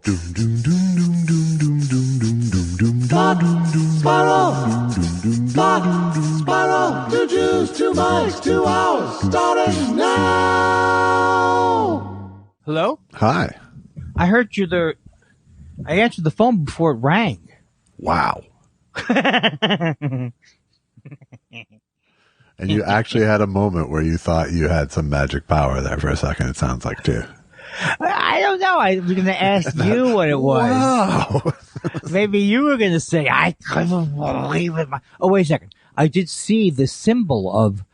Spiral, 2 Jews, 2 mics, 2 hours, starting now. Hello? Hi. I heard you there. I answered the phone before it rang. Wow. And you actually had a moment where you thought you had some magic power there for a second, it sounds like, too. I don't know. I was going to ask you what it was. Wow. Maybe you were going to say, I couldn't believe it. Oh, wait a second. I did see the symbol of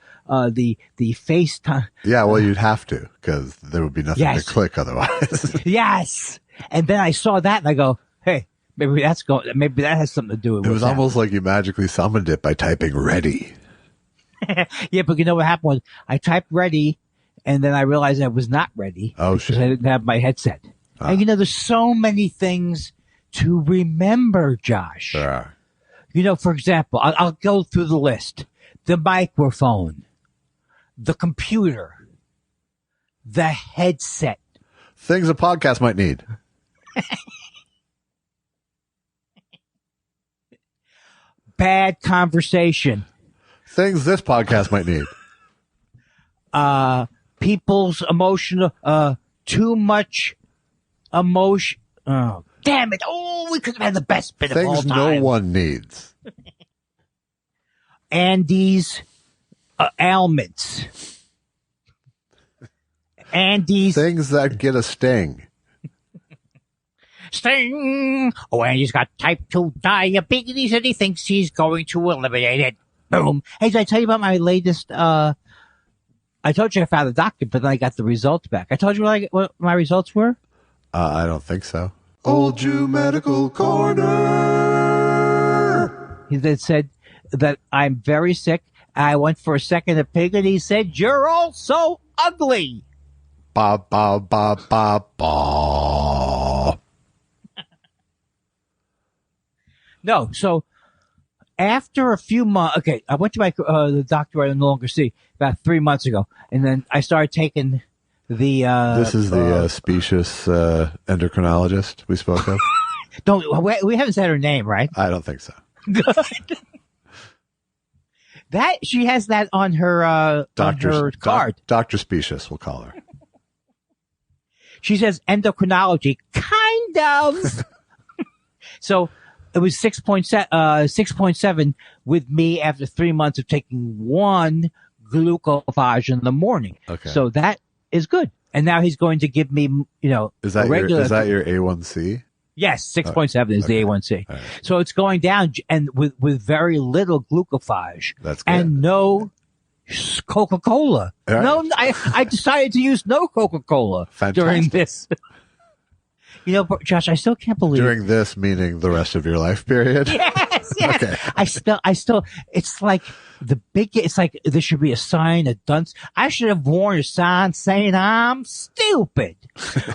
the FaceTime. Yeah, well, you'd have to, because there would be nothing to click otherwise. Yes. And then I saw that, and I go, hey, maybe that has something to do with it. It was almost like you magically summoned it by typing ready. Yeah, but you know what happened was I typed ready, and then I realized I was not ready. Oh, shit. Because I didn't have my headset. And, there's so many things to remember, Josh. There are. For example, I'll go through the list. The microphone, the computer, the headset. Things a podcast might need. Bad conversation. Things this podcast might need. People's emotional, too much emotion. Oh, damn it. Oh, we could have had the best bit of all Things time. no one needs. Andy's ailments. Andy's things that get a sting. Sting. Oh, Andy's got type 2 diabetes and he thinks he's going to eliminate it. Boom. Hey, did I tell you about my latest, I told you I found a doctor, but then I got the results back. I told you what my results were? I don't think so. Old Jew Medical Corner. He said that I'm very sick. I went for a second opinion. He said, you're all so ugly. Ba, ba, ba, ba, ba. No, so after a few months, okay, I went to my the doctor I no longer see about 3 months ago, and then I started taking the. This is the specious endocrinologist we spoke of. We haven't said her name, right? I don't think so. That she has that on her card. Dr. Specious, we'll call her. She says endocrinology, kind of. So. It was 6.7 with me after 3 months of taking one glucophage in the morning. Okay. So that is good. And now he's going to give me, is that your A1C? Yes, 6.7 is the A1C. Right. So it's going down and with very little glucophage. That's good. And no Coca-Cola. Right. No, I decided to use no Coca-Cola during this. Josh, I still can't believe during this, meaning the rest of your life period. Yes. Okay. I still. It's like it's like there should be a sign, a dunce. I should have worn a sign saying I'm stupid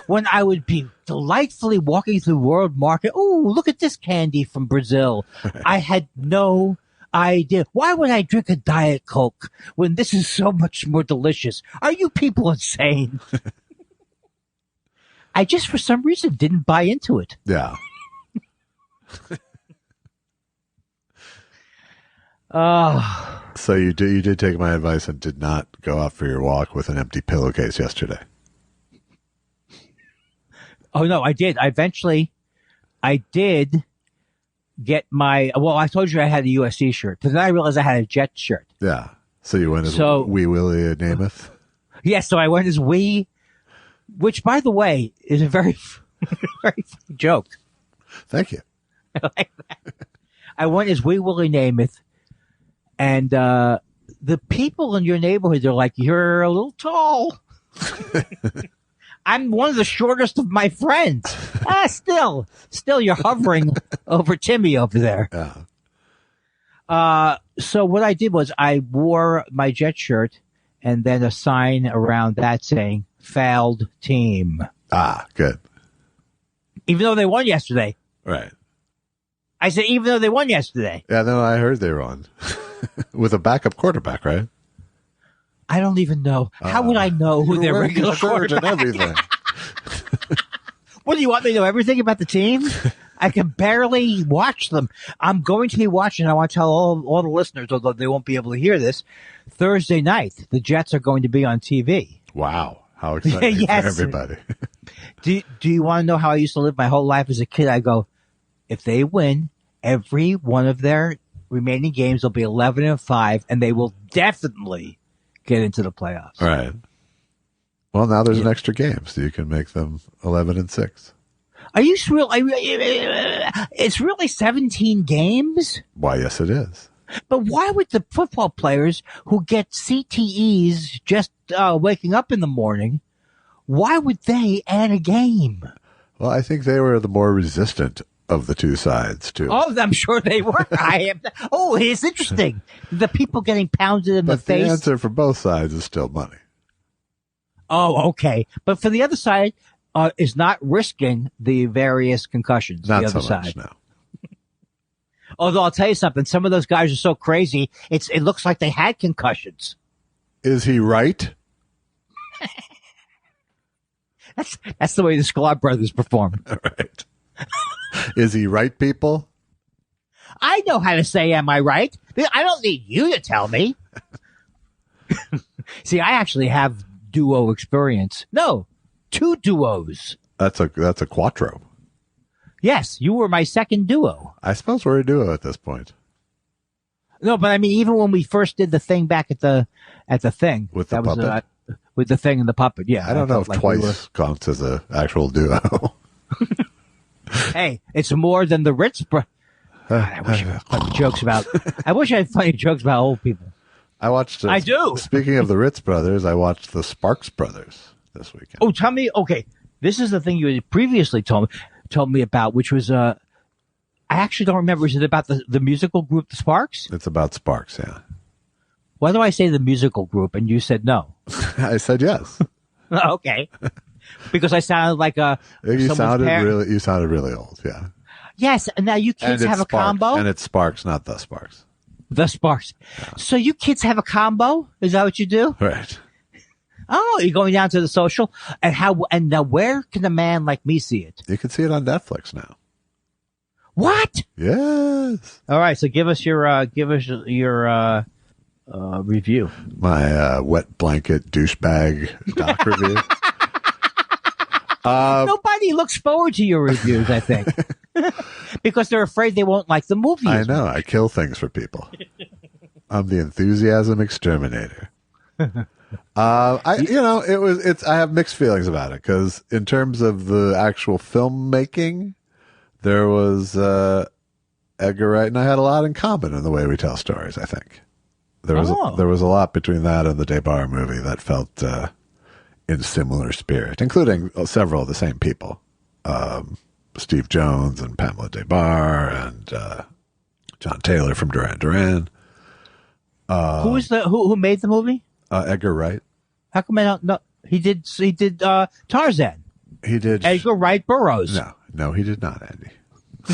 when I would be delightfully walking through World Market. Oh, look at this candy from Brazil. I had no idea. Why would I drink a Diet Coke when this is so much more delicious? Are you people insane? I just, for some reason, didn't buy into it. Yeah. So you did take my advice and did not go out for your walk with an empty pillowcase yesterday. Oh, no, I did. I did get I told you I had a USC shirt. But then I realized I had a Jet shirt. Yeah. So you went as Wee Willie Namath? Yes, so I went as Wee. Which, by the way, is a very, very funny joke. Thank you. I like that. I went as Wee Willie Namath, and the people in your neighborhood, they're like, you're a little tall. I'm one of the shortest of my friends. Still you're hovering over Timmy over there. Yeah. So what I did was I wore my Jet shirt and then a sign around that saying, failed team. Ah, good. Even though they won yesterday. Right. I said, even though they won yesterday. Yeah, no, I heard they won. With a backup quarterback, right? I don't even know. How would I know who their regular quarterback and everything? What do you want me to know? Everything about the team? I can barely watch them. I'm going to be watching. I want to tell all the listeners, although they won't be able to hear this, Thursday night, the Jets are going to be on TV. Wow. How exciting Yes. for everybody. Do you want to know how I used to live my whole life as a kid? I go, if they win every one of their remaining games, they'll be 11-5, and they will definitely get into the playoffs. Right. Well, now there's an extra game, so you can make them 11-6. Are you real? It's really 17 games? Why, yes, it is. But why would the football players who get CTEs just waking up in the morning, why would they add a game? Well, I think they were the more resistant of the two sides, too. Oh, I'm sure they were. It's interesting. The people getting pounded in the face. The answer for both sides is still money. Oh, okay. But for the other side, is not risking the various concussions. Not the other so side. much, no. Although I'll tell you something, some of those guys are so crazy, it looks like they had concussions. Is he right? That's the way the Sklar brothers perform. All right. Is he right, people? I know how to say, am I right? I don't need you to tell me. See, I actually have duo experience. No, 2 duos. That's a quattro. Yes, you were my second duo. I suppose we're a duo at this point. No, but I mean, even when we first did the thing back at the thing. With the puppet? With the thing and the puppet, yeah. I don't know if like twice counts as an actual duo. Hey, it's more than the Ritz. I wish I had funny jokes about. I wish I had funny jokes about old people. I do. Speaking of the Ritz brothers, I watched the Sparks brothers this weekend. Oh, tell me. Okay, this is the thing you had previously told me about, which was I actually don't remember. Is it about the musical group, the Sparks? It's about Sparks, yeah. Why do I say the musical group and you said no? I said yes. Okay, because I sounded like you sounded really old, yeah. Yes, and now you kids have a combo? And it's Sparks, not the Sparks. The Sparks. Yeah. So you kids have a combo? Is that what you do? Right. Oh, you're going down to the social? And now where can a man like me see it? You can see it on Netflix now. What? Yes. All right, so give us your review. My wet blanket douchebag doc review. Nobody looks forward to your reviews, I think. Because they're afraid they won't like the movie. I know. I kill things for people. I'm the enthusiasm exterminator. I have mixed feelings about it because in terms of the actual filmmaking, there was Edgar Wright and I had a lot in common in the way we tell stories. I think there was a lot between that and the Debar movie that felt in similar spirit, including several of the same people. Steve Jones and Pamela Debar and John Taylor from Duran Duran. Who made the movie? Edgar Wright. How come I don't know? He did Tarzan. He did Edgar Wright Burroughs. No, he did not, Andy.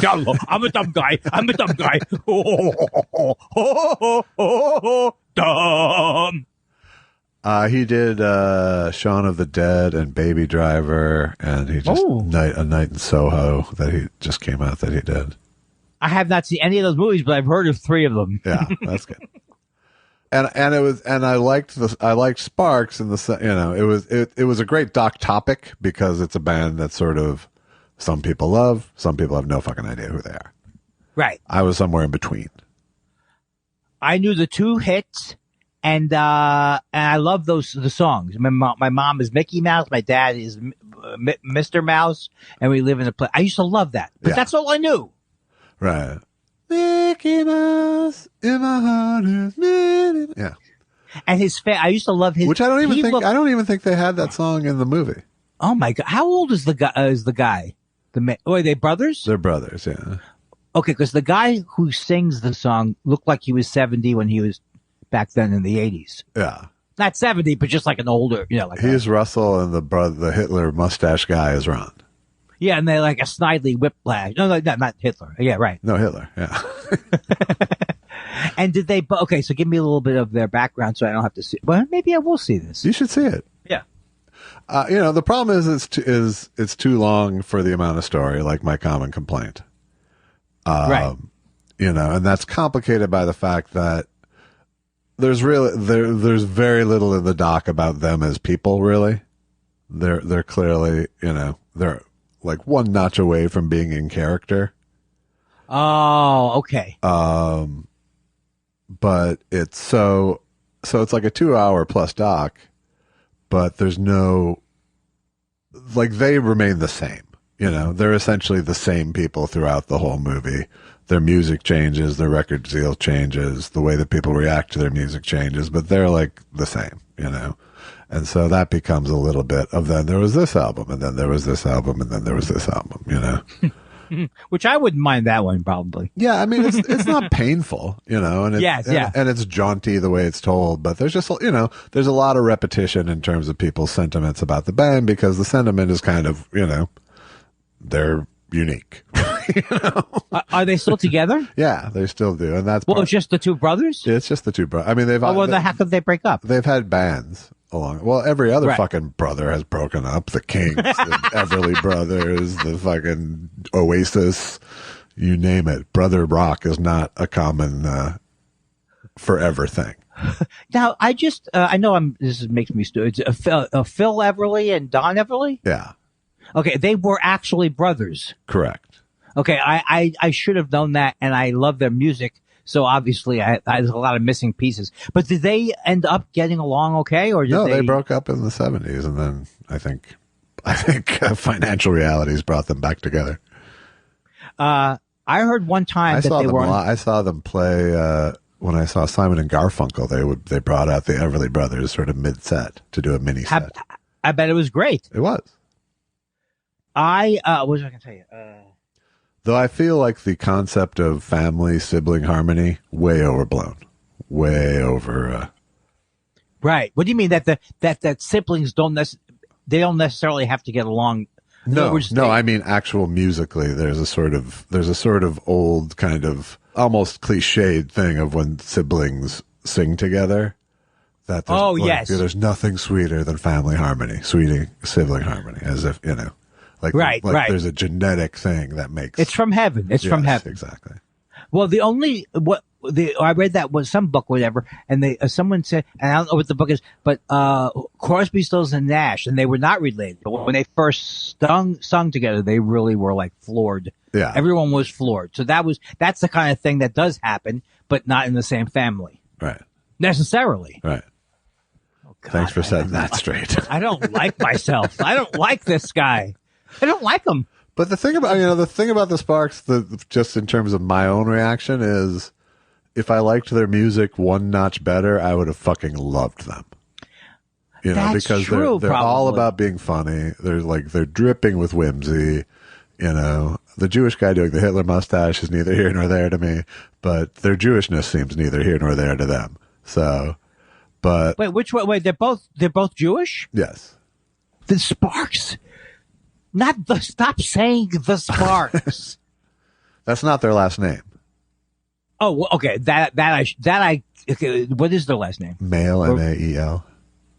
No, I'm a dumb guy. Dumb. He did Shaun of the Dead and Baby Driver, and he just A Night in Soho that he just came out that he did. I have not seen any of those movies, but I've heard of 3 of them. Yeah, that's good. And I liked Sparks in the it was a great doc topic because it's a band that sort of some people love, some people have no fucking idea who they are. Right. I was somewhere in between. I knew the 2 hits. And I love the songs. My mom is Mickey Mouse. My dad is Mr. Mouse. And we live in a place. I used to love that. But that's all I knew. Right. Mickey Mouse in my heart is Minnie. Yeah. And I used to love his. Which I don't even think they had that song in the movie. Oh my God. How old is the guy? Are they brothers? They're brothers, yeah. Okay. Because the guy who sings the song looked like he was 70 when he was back then in the 80s. Yeah. Not 70, but just like an older, he's Russell and the Hitler mustache guy is Ron. Yeah, and they like a snidely whiplash. No, not Hitler. Yeah, right. No, Hitler. Yeah. And did they, okay, so give me a little bit of their background so I don't have to see. Well, maybe I will see this. You should see it. Yeah. The problem is it's too long for the amount of story, like my common complaint. Right. And that's complicated by the fact that there's very little in the doc about them as people, really. They're clearly, they're like one notch away from being in character. Oh, okay. But it's it's like a 2-hour plus doc, but there's no, like, they remain the same. They're essentially the same people throughout the whole movie. Their music changes, their record deal changes, the way that people react to their music changes, but they're like the same, And so that becomes a little bit of then there was this album, and then there was this album, and then there was this album, Which I wouldn't mind that one, probably. Yeah, I mean, it's not painful, and and it's jaunty the way it's told, but there's just, there's a lot of repetition in terms of people's sentiments about the band, because the sentiment is kind of, they're unique. Are they still together? Yeah, they still do, and that's it's just the two brothers. It's just the two brothers. I mean, how could they break up? They've had bands along. Well, every other fucking brother has broken up. The Kings, the Everly Brothers, the fucking Oasis, you name it. Brother Rock is not a common forever thing. Now, I know this makes me stupid. It's Phil Everly and Don Everly. Yeah. Okay, they were actually brothers. Correct. Okay, I should have known that, and I love their music, so obviously there's a lot of missing pieces. But did they end up getting along okay, or no? They broke up in the 70s, and then I think financial realities brought them back together. I heard one time I saw them play when I saw Simon and Garfunkel. They brought out the Everly Brothers sort of mid-set to do a mini set. I bet it was great. It was. What was I going to tell you? Though I feel like the concept of family sibling harmony way overblown, way over. Right. What do you mean that siblings don't necessarily have to get along? No, I mean actual musically. There's a sort of old kind of almost cliched thing of when siblings sing together. There's nothing sweeter than family harmony, sibling harmony, as if Right. There's a genetic thing that makes it's from heaven. It's from heaven. Exactly. Well, I read that was some book, whatever, and someone said, and I don't know what the book is, but Crosby, Stills, and Nash, and they were not related. But when they first sung together, they really were like floored. Yeah, everyone was floored. So that's the kind of thing that does happen, but not in the same family, right? Necessarily, right. Oh, God, thanks for setting that straight. I don't like myself. I don't like this guy. I don't like him. But the thing about the Sparks, just in terms of my own reaction, is if I liked their music one notch better, I would have fucking loved them. That's because true, they're all about being funny. They're dripping with whimsy. The Jewish guy doing the Hitler mustache is neither here nor there to me, but their Jewishness seems neither here nor there to them. So, but wait, which way? Wait, they're both Jewish? Yes. The Sparks. Stop saying the Sparks. That's not their last name. Oh, well, okay. Okay, what is their last name? Mael, M-A-E-L.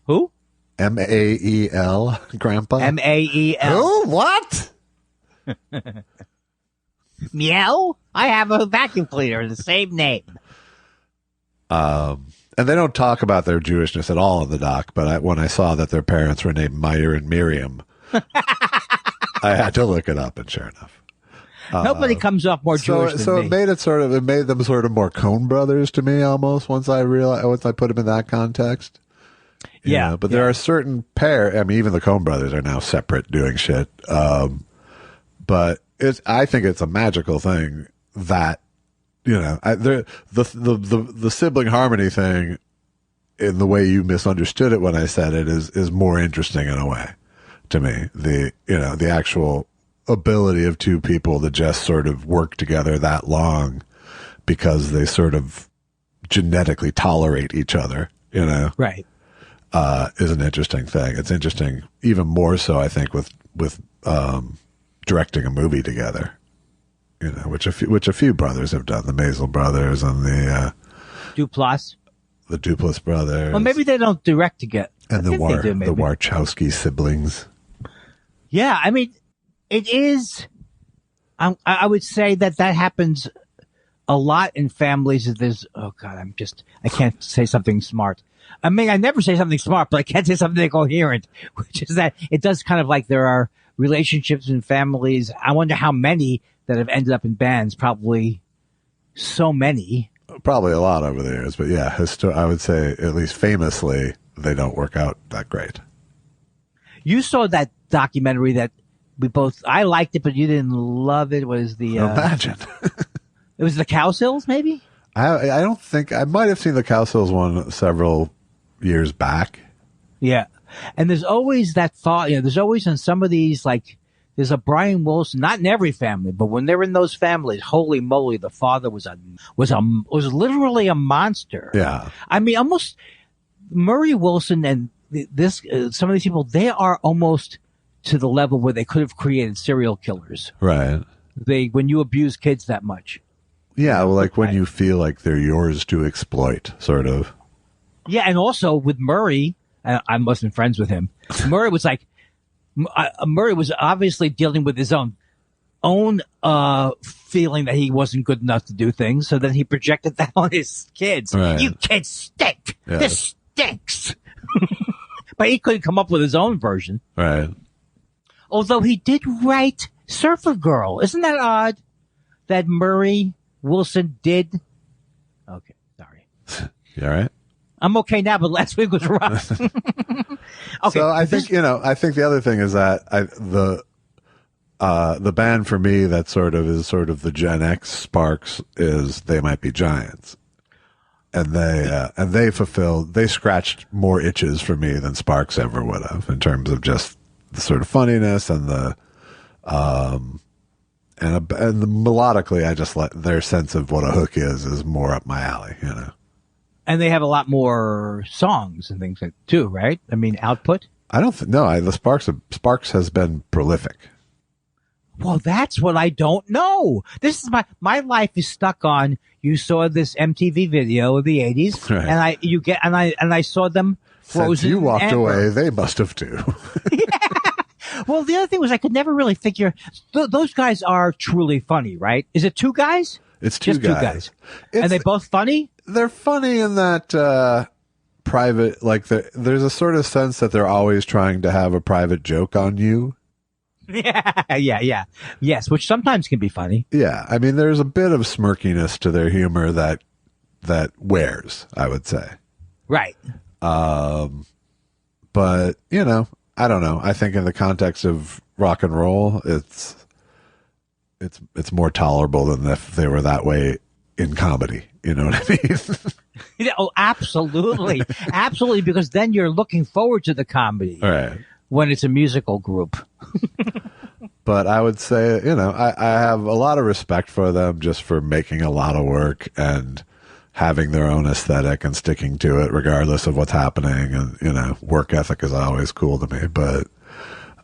Who? M-A-E-L, Grandpa. M-A-E-L. Who? What? Meow? I have a vacuum cleaner, the same name. And they don't talk about their Jewishness at all in the doc, but when I saw that their parents were named Meyer and Miriam, I had to look it up, and sure enough, nobody comes off more Jewish than me. It made them sort of more Coen Brothers to me almost. Once I put them in that context, But there are certain even the Coen Brothers are now separate doing shit. But I think it's a magical thing that the sibling harmony thing, in the way you misunderstood it when I said it, is more interesting in a way. To me, the actual ability of two people to just sort of work together that long because they sort of genetically tolerate each other, right, is an interesting thing. It's interesting even more so, I think, with directing a movie together, which a few brothers have done, the Maisel brothers and the Duplass brothers. Well, maybe they don't direct together. And the Warchowski siblings. Yeah, I mean, it is. I would say that happens a lot in families. There's, oh God, I can't say something smart. I mean, I never say something smart, but I can't say something coherent, which is that it does kind of like there are relationships in families. I wonder how many that have ended up in bands. Probably so many. Probably a lot over the years, but yeah, I would say at least famously, they don't work out that great. You saw that documentary that I liked it, but you didn't love it. Was the Imagine. It was the Cowsills, maybe? I don't think I might have seen the Cowsills one several years back. Yeah. And there's always that thought, there's always in some of these, like, there's a Brian Wilson, not in every family, but when they're in those families, holy moly, the father was literally a monster. Yeah. I mean, almost Murray Wilson and some of these people, they are almost to the level where they could have created serial killers. Right. When you abuse kids that much. Yeah, well, like when you feel like they're yours to exploit, sort of. Yeah, and also with Murray, I must have been friends with him. Murray was obviously dealing with his own feeling that he wasn't good enough to do things, so then he projected that on his kids. Right. You kids stink. Yeah. This stinks. But he couldn't come up with his own version. Right. Although he did write Surfer Girl. Isn't that odd that Murray Wilson did? Okay, sorry. You all right? I'm okay now, but last week was rough. Okay. So I think the other thing is that the band for me that is sort of the Gen X Sparks is They Might Be Giants. And they scratched more itches for me than Sparks ever would have in terms of just the sort of funniness and the melodically, I just let their sense of what a hook is more up my alley, And they have a lot more songs and things like too, right? I mean, output. I don't think the Sparks has been prolific. Well, that's what I don't know. This is my life is stuck on. You saw this MTV video of the 80s, right. and I saw them frozen. Since you walked away, they must have too. Yeah. Well, the other thing was I could never really figure. Those guys are truly funny, right? Is it two guys? It's just two guys. And they both funny? They're funny in that private, like there's a sort of sense that they're always trying to have a private joke on you. Yeah. Yes, which sometimes can be funny. Yeah, I mean, there's a bit of smirkiness to their humor that wears, I would say. Right. But I don't know. I think in the context of rock and roll, it's more tolerable than if they were that way in comedy. You know what I mean? Oh, absolutely, absolutely. Because then you're looking forward to the comedy, right? When it's a musical group. But I would say, I have a lot of respect for them just for making a lot of work and having their own aesthetic and sticking to it regardless of what's happening. And, work ethic is always cool to me. But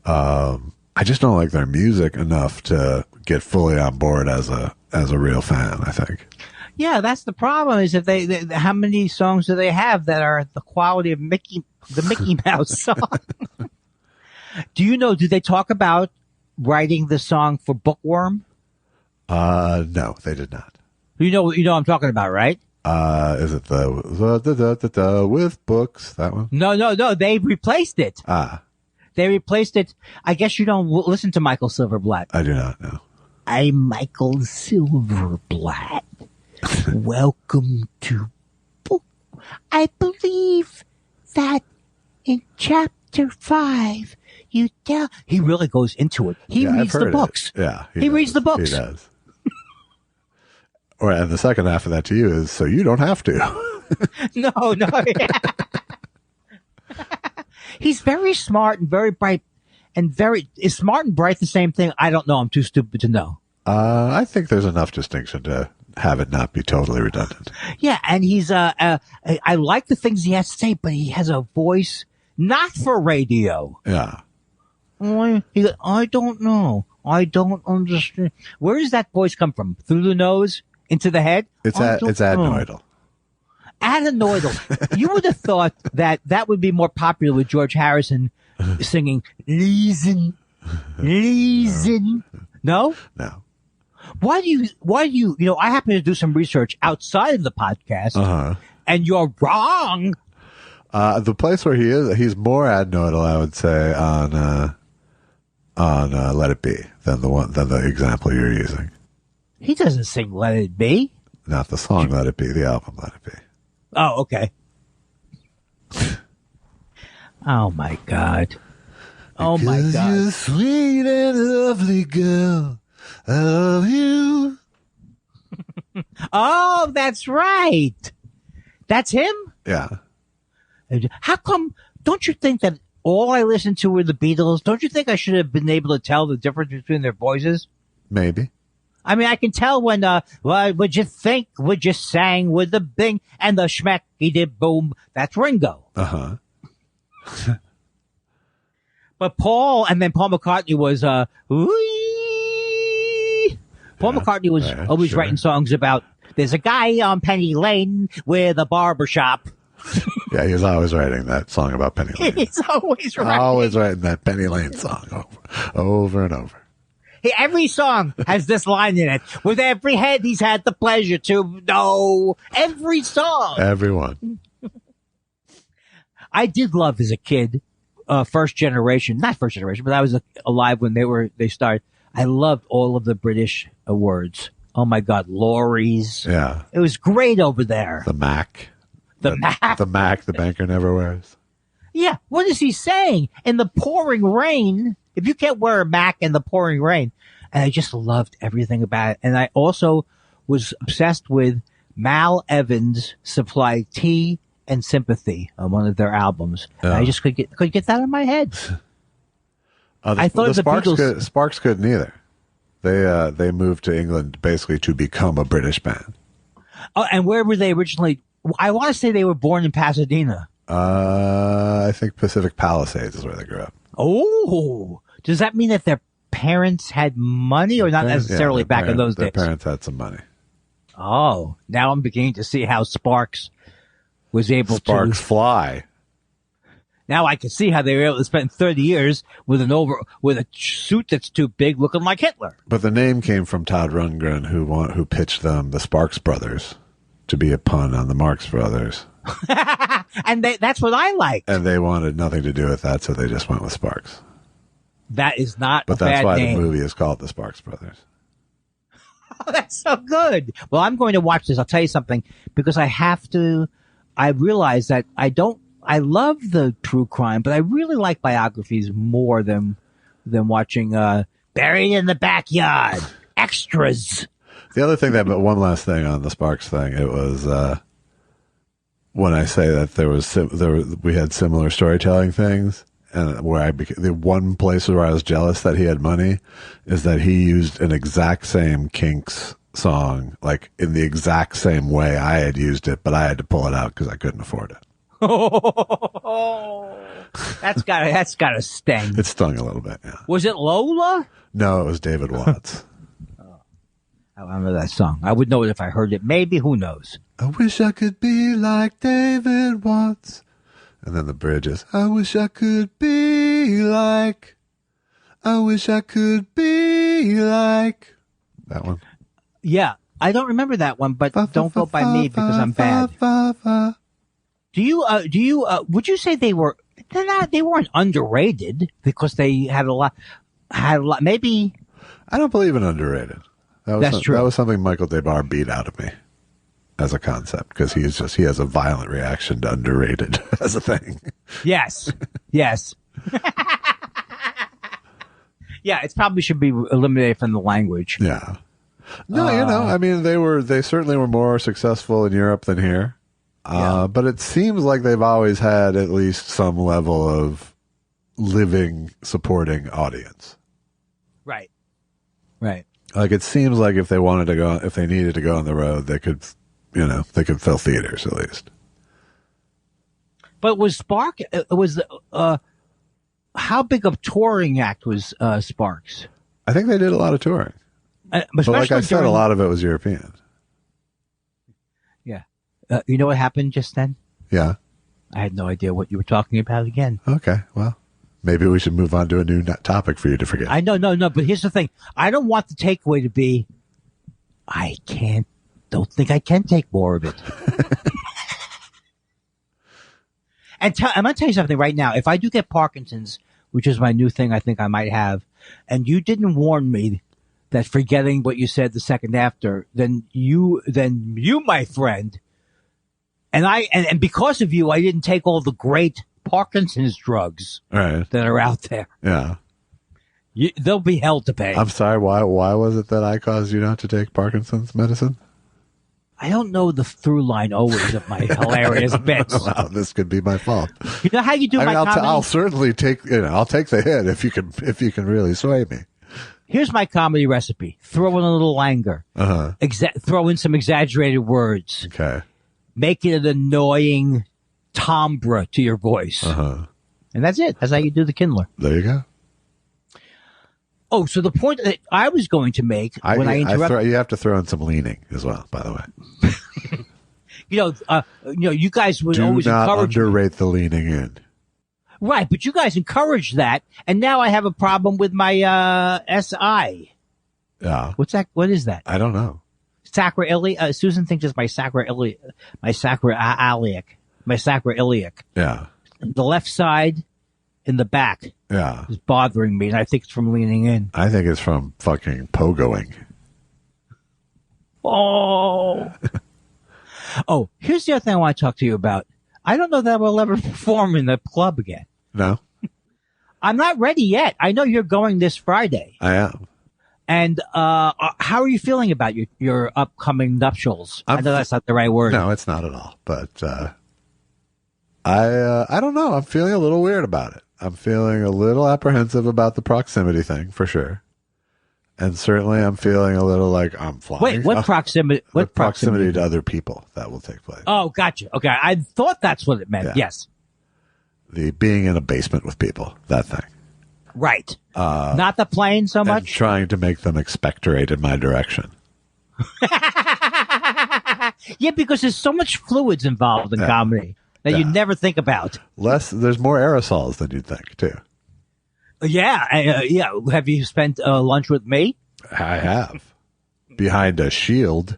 I just don't like their music enough to get fully on board as a real fan, I think. Yeah, that's the problem is if they how many songs do they have that are the quality of the Mickey Mouse song? Do they talk about writing the song for Bookworm? No, they did not. You know what I'm talking about, right? Is it the with books, that one? No, they replaced it. They replaced it. I guess you don't listen to Michael Silverblatt. I do not know. I'm Michael Silverblatt. Welcome to book. I believe that in chapter 5, you tell. He really goes into it. He reads the books. It. Yeah. He reads the books. He does. And the second half of that to you is, so you don't have to. No. Yeah. He's very smart and very bright and is smart and bright the same thing? I don't know. I'm too stupid to know. I think there's enough distinction to have it not be totally redundant. Yeah. And he's, I like the things he has to say, but he has a voice not for radio. Yeah. I don't know. I don't understand. Where does that voice come from? Through the nose? Into the head? It's adenoidal. Adenoidal. You would have thought that would be more popular with George Harrison singing "Listen, Listen." No? No. Why do you I happen to do some research outside of the podcast, and you're wrong. The place where he's more adenoidal, I would say, on Let It Be than the example you're using. He doesn't sing "Let It Be." Not the song "Let It Be," the album "Let It Be." Oh, okay. Oh my God. Oh my Because God. you're sweet and lovely girl. I love you. Oh, that's right. That's him? Yeah. How come, don't you think that all I listened to were the Beatles? Don't you think I should have been able to tell the difference between their voices? Maybe. I mean, I can tell when, what would you think? Would you sang with the bing and the schmecky did boom? That's Ringo. But Paul McCartney was, Paul McCartney was always writing songs about, there's a guy on Penny Lane with a barber shop. Yeah, he's always writing that song about Penny Lane. He's always writing. Always writing that Penny Lane song over and over. Every song has this line in it. With every head he's had the pleasure to know. Every song. Everyone. I did love as a kid, not first generation, but I was alive when they started. I loved all of the British words. Oh my God, lorries. Yeah. It was great over there. The Mac. The Mac. The Mac the banker never wears. Yeah. What is he saying? In the pouring rain, if you can't wear a Mac in the pouring rain. And I just loved everything about it. And I also was obsessed with Mal Evans' Supply Tea and Sympathy on one of their albums. And I just could get that out of my head. I thought the Beatles. Sparks couldn't either. They moved to England basically to become a British band. Oh, and where were they originally? I want to say they were born in Pasadena. I think Pacific Palisades is where they grew up. Oh, does that mean that their parents had money, or not necessarily back in those days? Their parents had some money. Oh, now I'm beginning to see how Sparks was able Sparks fly. Now I can see how they were able to spend 30 years with a suit that's too big, looking like Hitler. But the name came from Todd Rundgren, who pitched them the Sparks Brothers to be a pun on the Marx Brothers. And that's what I liked. And they wanted nothing to do with that, so they just went with Sparks. That is not a bad name. But that's why the movie is called The Sparks Brothers. Oh, that's so good. Well, I'm going to watch this. I'll tell you something, because I realize that I love the true crime, but I really like biographies more than watching Buried in the Backyard extras. The other thing one last thing on the Sparks thing, it was when I say that we had similar storytelling things, and where the one place where I was jealous that he had money is that he used an exact same Kinks song, like in the exact same way I had used it, but I had to pull it out because I couldn't afford it. Oh, that's gotta sting. It stung a little bit, yeah. Was it Lola? No, it was David Watts. I remember that song. I would know it if I heard it. Maybe, who knows? I wish I could be like David Watts. And then the bridge is, I wish I could be like, that one. Yeah, I don't remember that one, but don't go by me because I'm bad. Do you, would you say they weren't underrated because they had a lot, maybe. I don't believe in underrated. That's true. That was something Michael DeBar beat out of me as a concept, because he has a violent reaction to underrated as a thing. Yes. Yes. Yeah, it probably should be eliminated from the language. Yeah. No, I mean, they certainly were more successful in Europe than here. But it seems like they've always had at least some level of living, supporting audience. Right. Right. Like, it seems like if they needed to go on the road, they could fill theaters at least. But how big of touring act was Sparks? I think they did a lot of touring. But like I said, a lot of it was European. Yeah. You know what happened just then? Yeah. I had no idea what you were talking about again. Okay. Well, maybe we should move on to a new topic for you to forget. I know, no, but here's the thing. I don't want the takeaway to be, don't think I can take more of it. And I'm going to tell you something right now. If I do get Parkinson's, which is my new thing I think I might have, and you didn't warn me that forgetting what you said the second after, then you, my friend, and because of you, I didn't take all the great Parkinson's drugs that are out there. Yeah. They'll be hell to pay. I'm sorry. Why was it that I caused you not to take Parkinson's medicine? I don't know the through line always of my hilarious bits. Wow, this could be my fault. You know how you do my comedy? I'll certainly take. I'll take the hit if you can really sway me. Here's my comedy recipe: throw in a little anger, throw in some exaggerated words, make it an annoying timbre to your voice, and that's it. That's how you do the Kindler. There you go. Oh, so the point that I was going to make when I interrupt, you have to throw in some leaning as well. By the way, you guys would always encourage underrate the leaning in. Right, but you guys encourage that, and now I have a problem with my SI. Yeah. What's that? What is that? I don't know. Sacroiliac. Susan thinks it's my sacroiliac. My sacroiliac. Yeah. The left side in the back. Yeah. Is bothering me, and I think it's from leaning in. I think it's from fucking pogoing. Oh. Oh, here's the other thing I want to talk to you about. I don't know that we'll ever perform in the club again. No. I'm not ready yet. I know you're going this Friday. I am. And how are you feeling about your upcoming nuptials? I know that's not the right word. No, it's not at all. But I don't know. I'm feeling a little weird about it. I'm feeling a little apprehensive about the proximity thing, for sure. And certainly I'm feeling a little like I'm flying. Wait, what proximity? What proximity to other people that will take place. Oh, gotcha. Okay. I thought that's what it meant. Yeah. Yes. The being in a basement with people, that thing. Right. Not the plane so much? And trying to make them expectorate in my direction. Yeah, because there's so much fluids involved in comedy that you never think about. There's more aerosols than you'd think, too. Yeah. Yeah. Have you spent lunch with me? I have. Behind a shield.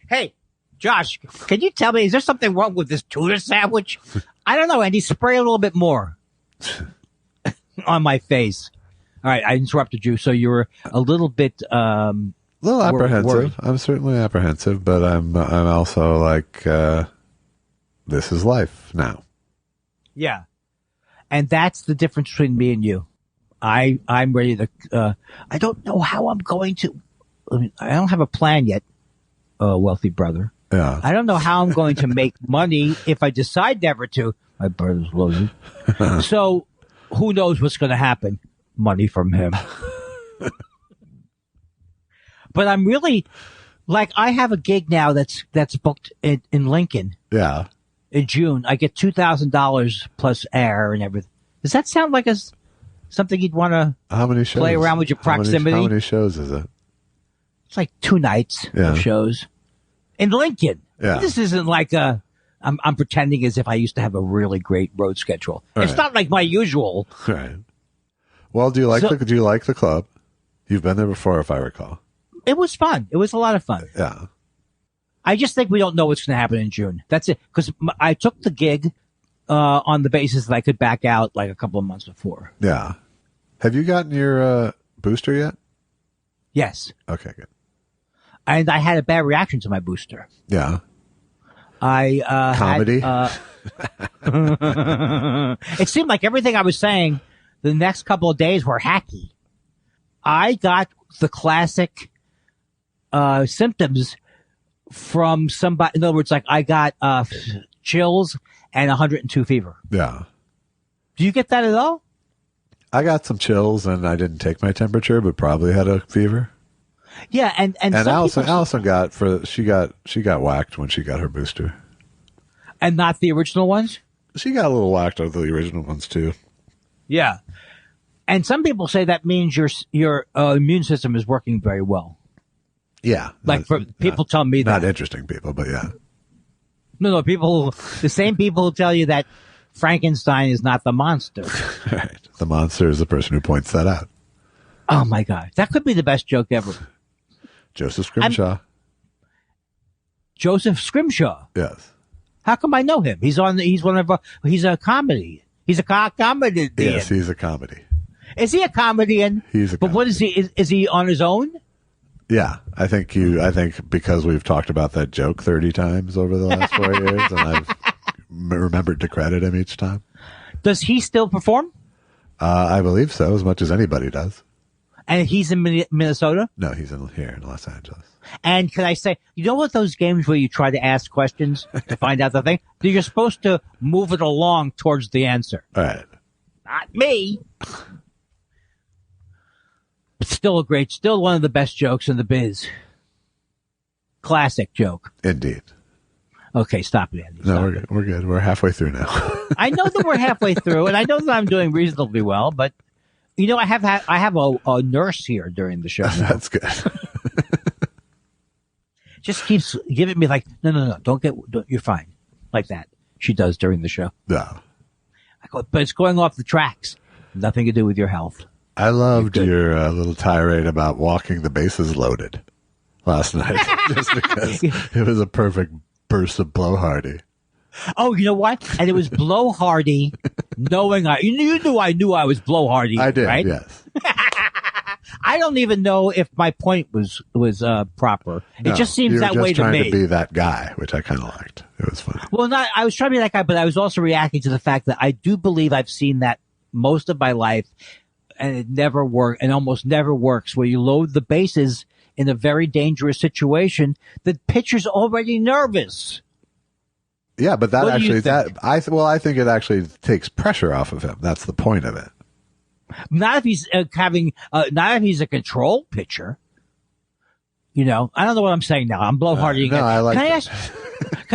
Hey, Josh, can you tell me, is there something wrong with this tuna sandwich? I don't know, Andy. Spray a little bit more on my face. All right, I interrupted you, so you were a little bit a little apprehensive. Worried. I'm certainly apprehensive, but I'm also like, this is life now. Yeah. And that's the difference between me and you. I'm ready to, I don't know how I'm going to, I don't have a plan yet, wealthy brother. Yeah. I don't know how I'm going to make money if I decide never to. My brother's loaded. So who knows what's going to happen? Money from him. But I'm really, like, I have a gig now that's booked in Lincoln. Yeah. In June. I get $2,000 plus air and everything. Does that sound like something you'd want to play around with your proximity? How many shows is it? It's like 2 nights of shows. In Lincoln. Yeah. This isn't like I'm pretending as if I used to have a really great road schedule. Right. It's not like my usual. Right. Well, do you like the club? You've been there before, if I recall. It was fun. It was a lot of fun. Yeah. I just think we don't know what's going to happen in June. That's it. Because I took the gig on the basis that I could back out like a couple of months before. Yeah. Have you gotten your booster yet? Yes. Okay, good. And I had a bad reaction to my booster. Yeah. Comedy? It seemed like everything I was saying the next couple of days were hacky. I got the classic symptoms from somebody. In other words, like I got chills and 102 fever. Yeah. Do you get that at all? I got some chills and I didn't take my temperature, but probably had a fever. Yeah, and Allison got she got whacked when she got her booster. And not the original ones? She got a little whacked of the original ones too. Yeah. And some people say that means your immune system is working very well. Yeah. Like people tell me that. Not interesting people, but yeah. No, the same people who tell you that Frankenstein is not the monster. Right. The monster is the person who points that out. Oh my God. That could be the best joke ever. Joseph Scrimshaw. Joseph Scrimshaw. Yes. How come I know him? He's a comedy. He's a comedian. Yes, he's a comedy. Is he a comedian? He's a comedy. But what is he? Is he on his own? Yeah, I think because we've talked about that joke 30 times over the last 4 years, and I've remembered to credit him each time. Does he still perform? I believe so, as much as anybody does. And he's in Minnesota? No, he's here in Los Angeles. And can I say, you know what those games where you try to ask questions to find out the thing? You're supposed to move it along towards the answer. All right. Not me. But still one of the best jokes in the biz. Classic joke. Indeed. Okay, stop it, Andy. No, we're good. We're halfway through now. I know that we're halfway through, and I know that I'm doing reasonably well, but you know, I have a nurse here during the show. That's good. Just keeps giving me like, no, you're fine. Like that. She does during the show. No. I go, but it's going off the tracks. Nothing to do with your health. I loved your little tirade about walking the bases loaded last night, just because it was a perfect burst of blowhardy. Oh, you know what? And it was blowhardy, knowing you knew I knew I was blowhardy. I did, right? Yes. I don't even know if my point was proper. No, it just seems that way to me. You were just trying to be that guy, which I kind of liked. It was funny. Well, I was trying to be that guy, but I was also reacting to the fact that I do believe I've seen that most of my life, and it never worked, and almost never works, where you load the bases in a very dangerous situation. The pitcher's already nervous. Yeah, but that actually, I think it actually takes pressure off of him. That's the point of it. Not if he's not if he's a control pitcher. You know, I don't know what I'm saying now. I'm blowhardy again. No, I like Can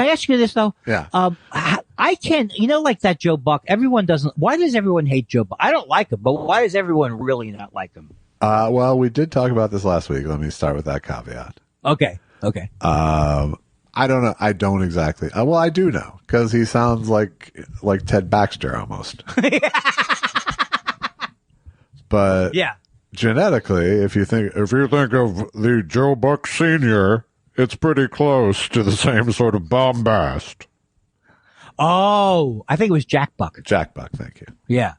I ask you this though? Yeah. I can't, like that Joe Buck. Why does everyone hate Joe Buck? I don't like him, but why does everyone really not like him? Well, we did talk about this last week. Let me start with that caveat. Okay. I don't know. I don't exactly. Well, I do know, because he sounds like Ted Baxter almost. But yeah, genetically, if you think of the Joe Buck Sr., it's pretty close to the same sort of bombast. Oh, I think it was Jack Buck. Jack Buck, thank you. Yeah.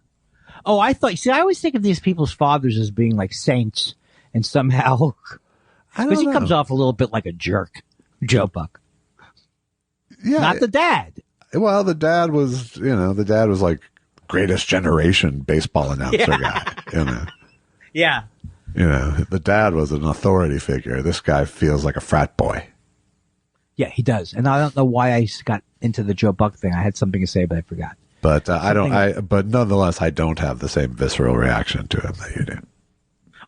Oh, I always think of these people's fathers as being like saints, and somehow, because he comes off a little bit like a jerk, Joe Buck. Yeah. Not the dad. Well, the dad was like greatest generation baseball announcer guy, Yeah. The dad was an authority figure. This guy feels like a frat boy. Yeah, he does. And I don't know why I got into the Joe Buck thing. I had something to say, but I forgot. But but nonetheless, I don't have the same visceral reaction to him that you do.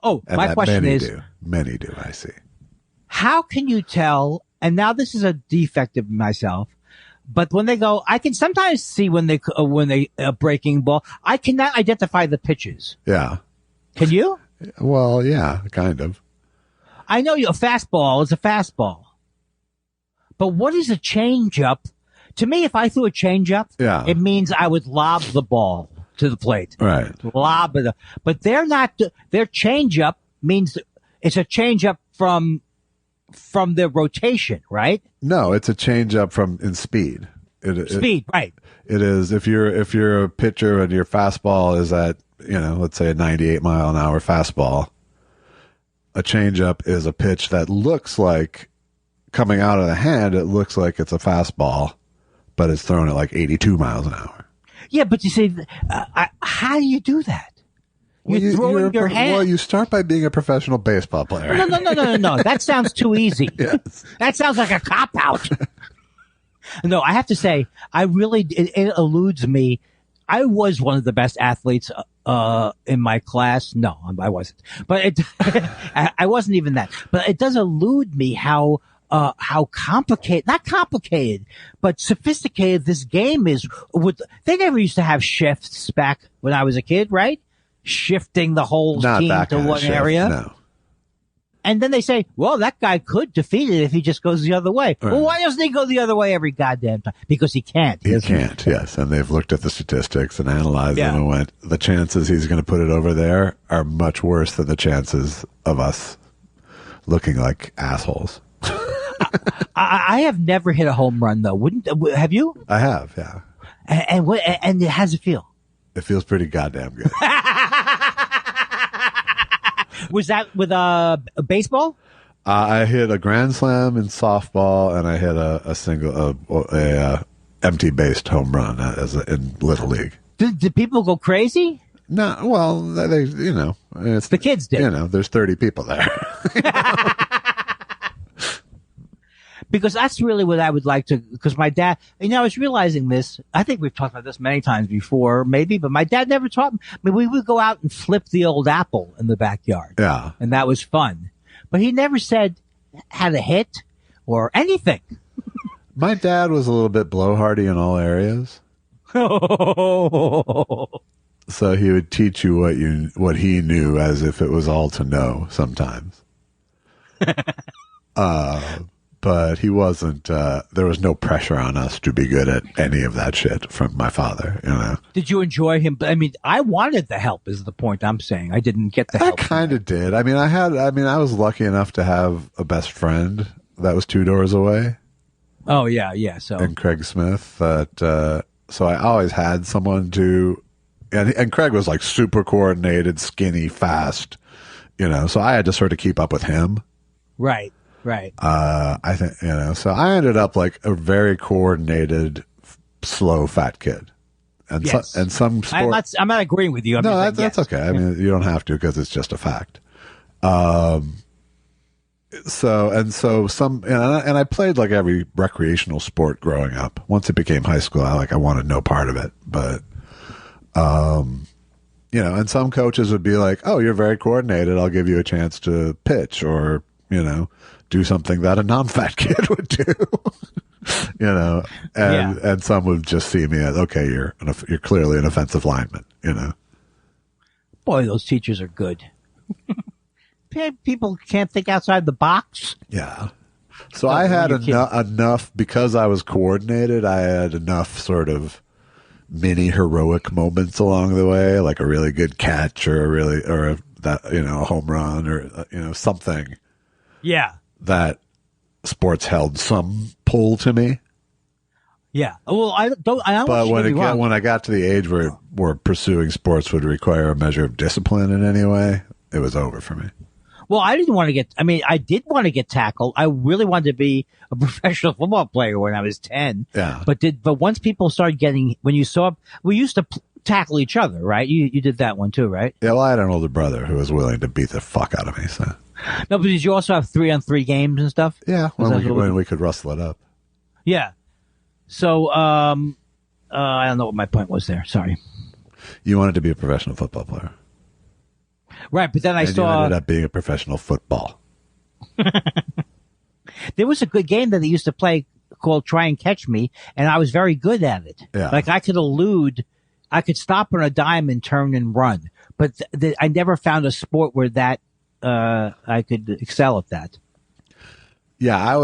Oh, and my question is, many do, I see. How can you tell? And now this is a defect of myself, but when they go, I can sometimes see when they breaking ball. I cannot identify the pitches. Yeah. Can you? Well, yeah, kind of. I know a fastball is a fastball, but what is a changeup? To me, if I threw a changeup, it means I would lob the ball to the plate. Right. Lob it. But they're not. Their changeup means it's a changeup from their rotation, right? No, it's a changeup in speed. Speed, right? It is. If you're a pitcher and your fastball is at let's say a 98 mile an hour fastball, a changeup is a pitch that looks like coming out of the hand. It looks like it's a fastball, but it's thrown at like 82 miles an hour. Yeah, but you see, how do you do that? You're throwing your hand. Well, you start by being a professional baseball player. No. That sounds too easy. Yes. That sounds like a cop-out. No, I have to say, it eludes me. I was one of the best athletes in my class. No, I wasn't. But I wasn't even that. But it does elude me how complicated, not complicated, but sophisticated this game is. They never used to have shifts back when I was a kid, right? Shifting the whole team to one area. No. And then they say, well, that guy could defeat it if he just goes the other way. Right. Well, why doesn't he go the other way every goddamn time? Because he can't. He can't, yes. And they've looked at the statistics and analyzed them and went, the chances he's going to put it over there are much worse than the chances of us looking like assholes. I have never hit a home run, though. Have you? I have, yeah. And how does it feel? It feels pretty goddamn good. Was that with a baseball? I hit a grand slam in softball, and I hit a single, empty based home run in Little League. Did people go crazy? No, well, they it's the kids did. There's 30 people there. Because that's really what I would like to, because my dad, I was realizing this. I think we've talked about this many times before, maybe, but my dad never taught me. I mean, we would go out and flip the old apple in the backyard. Yeah. And that was fun. But he never said how to hit or anything. My dad was a little bit blowhardy in all areas. So he would teach you what he knew as if it was all to know sometimes. But he wasn't, there was no pressure on us to be good at any of that shit from my father, Did you enjoy him? I mean, I wanted the help is the point I'm saying. I didn't get the help. I kind of did. I mean, I was lucky enough to have a best friend that was 2 doors away. Oh, yeah. So. And Craig Smith, so I always had someone to, and Craig was like super coordinated, skinny, fast, so I had to sort of keep up with him. Right. I think, so I ended up like a very coordinated, slow, fat kid. And yes. and some sport. I'm not agreeing with you. That's okay. I mean, you don't have to because it's just a fact. So I played like every recreational sport growing up. Once it became high school, I wanted no part of it. But, and some coaches would be like, "Oh, you're very coordinated. I'll give you a chance to pitch," or do something that a non-fat kid would do. And some would just see me as, okay, you're clearly an offensive lineman. Boy, those teachers are good. People can't think outside the box. Yeah. So I had enough, because I was coordinated, I had enough sort of mini heroic moments along the way, like a really good catch or a home run or, something. Yeah. That sports held some pull to me. Yeah. Well, I don't. But when I got to the age where pursuing sports would require a measure of discipline in any way, it was over for me. Well, I did want to get tackled. I really wanted to be a professional football player when I was 10. Yeah. But once people started getting, we used to tackle each other, right? You did that one too, right? Yeah. Well, I had an older brother who was willing to beat the fuck out of me. So. No, but did you also have 3-on-3 games and stuff? Yeah. When we could rustle it up. Yeah. So, I don't know what my point was there. Sorry. You wanted to be a professional football player. Right, but then you ended up being a professional football. There was a good game that they used to play called Try and Catch Me, and I was very good at it. Yeah. Like I could stop on a dime and turn and run, but I never found a sport where that I could excel at that. Yeah,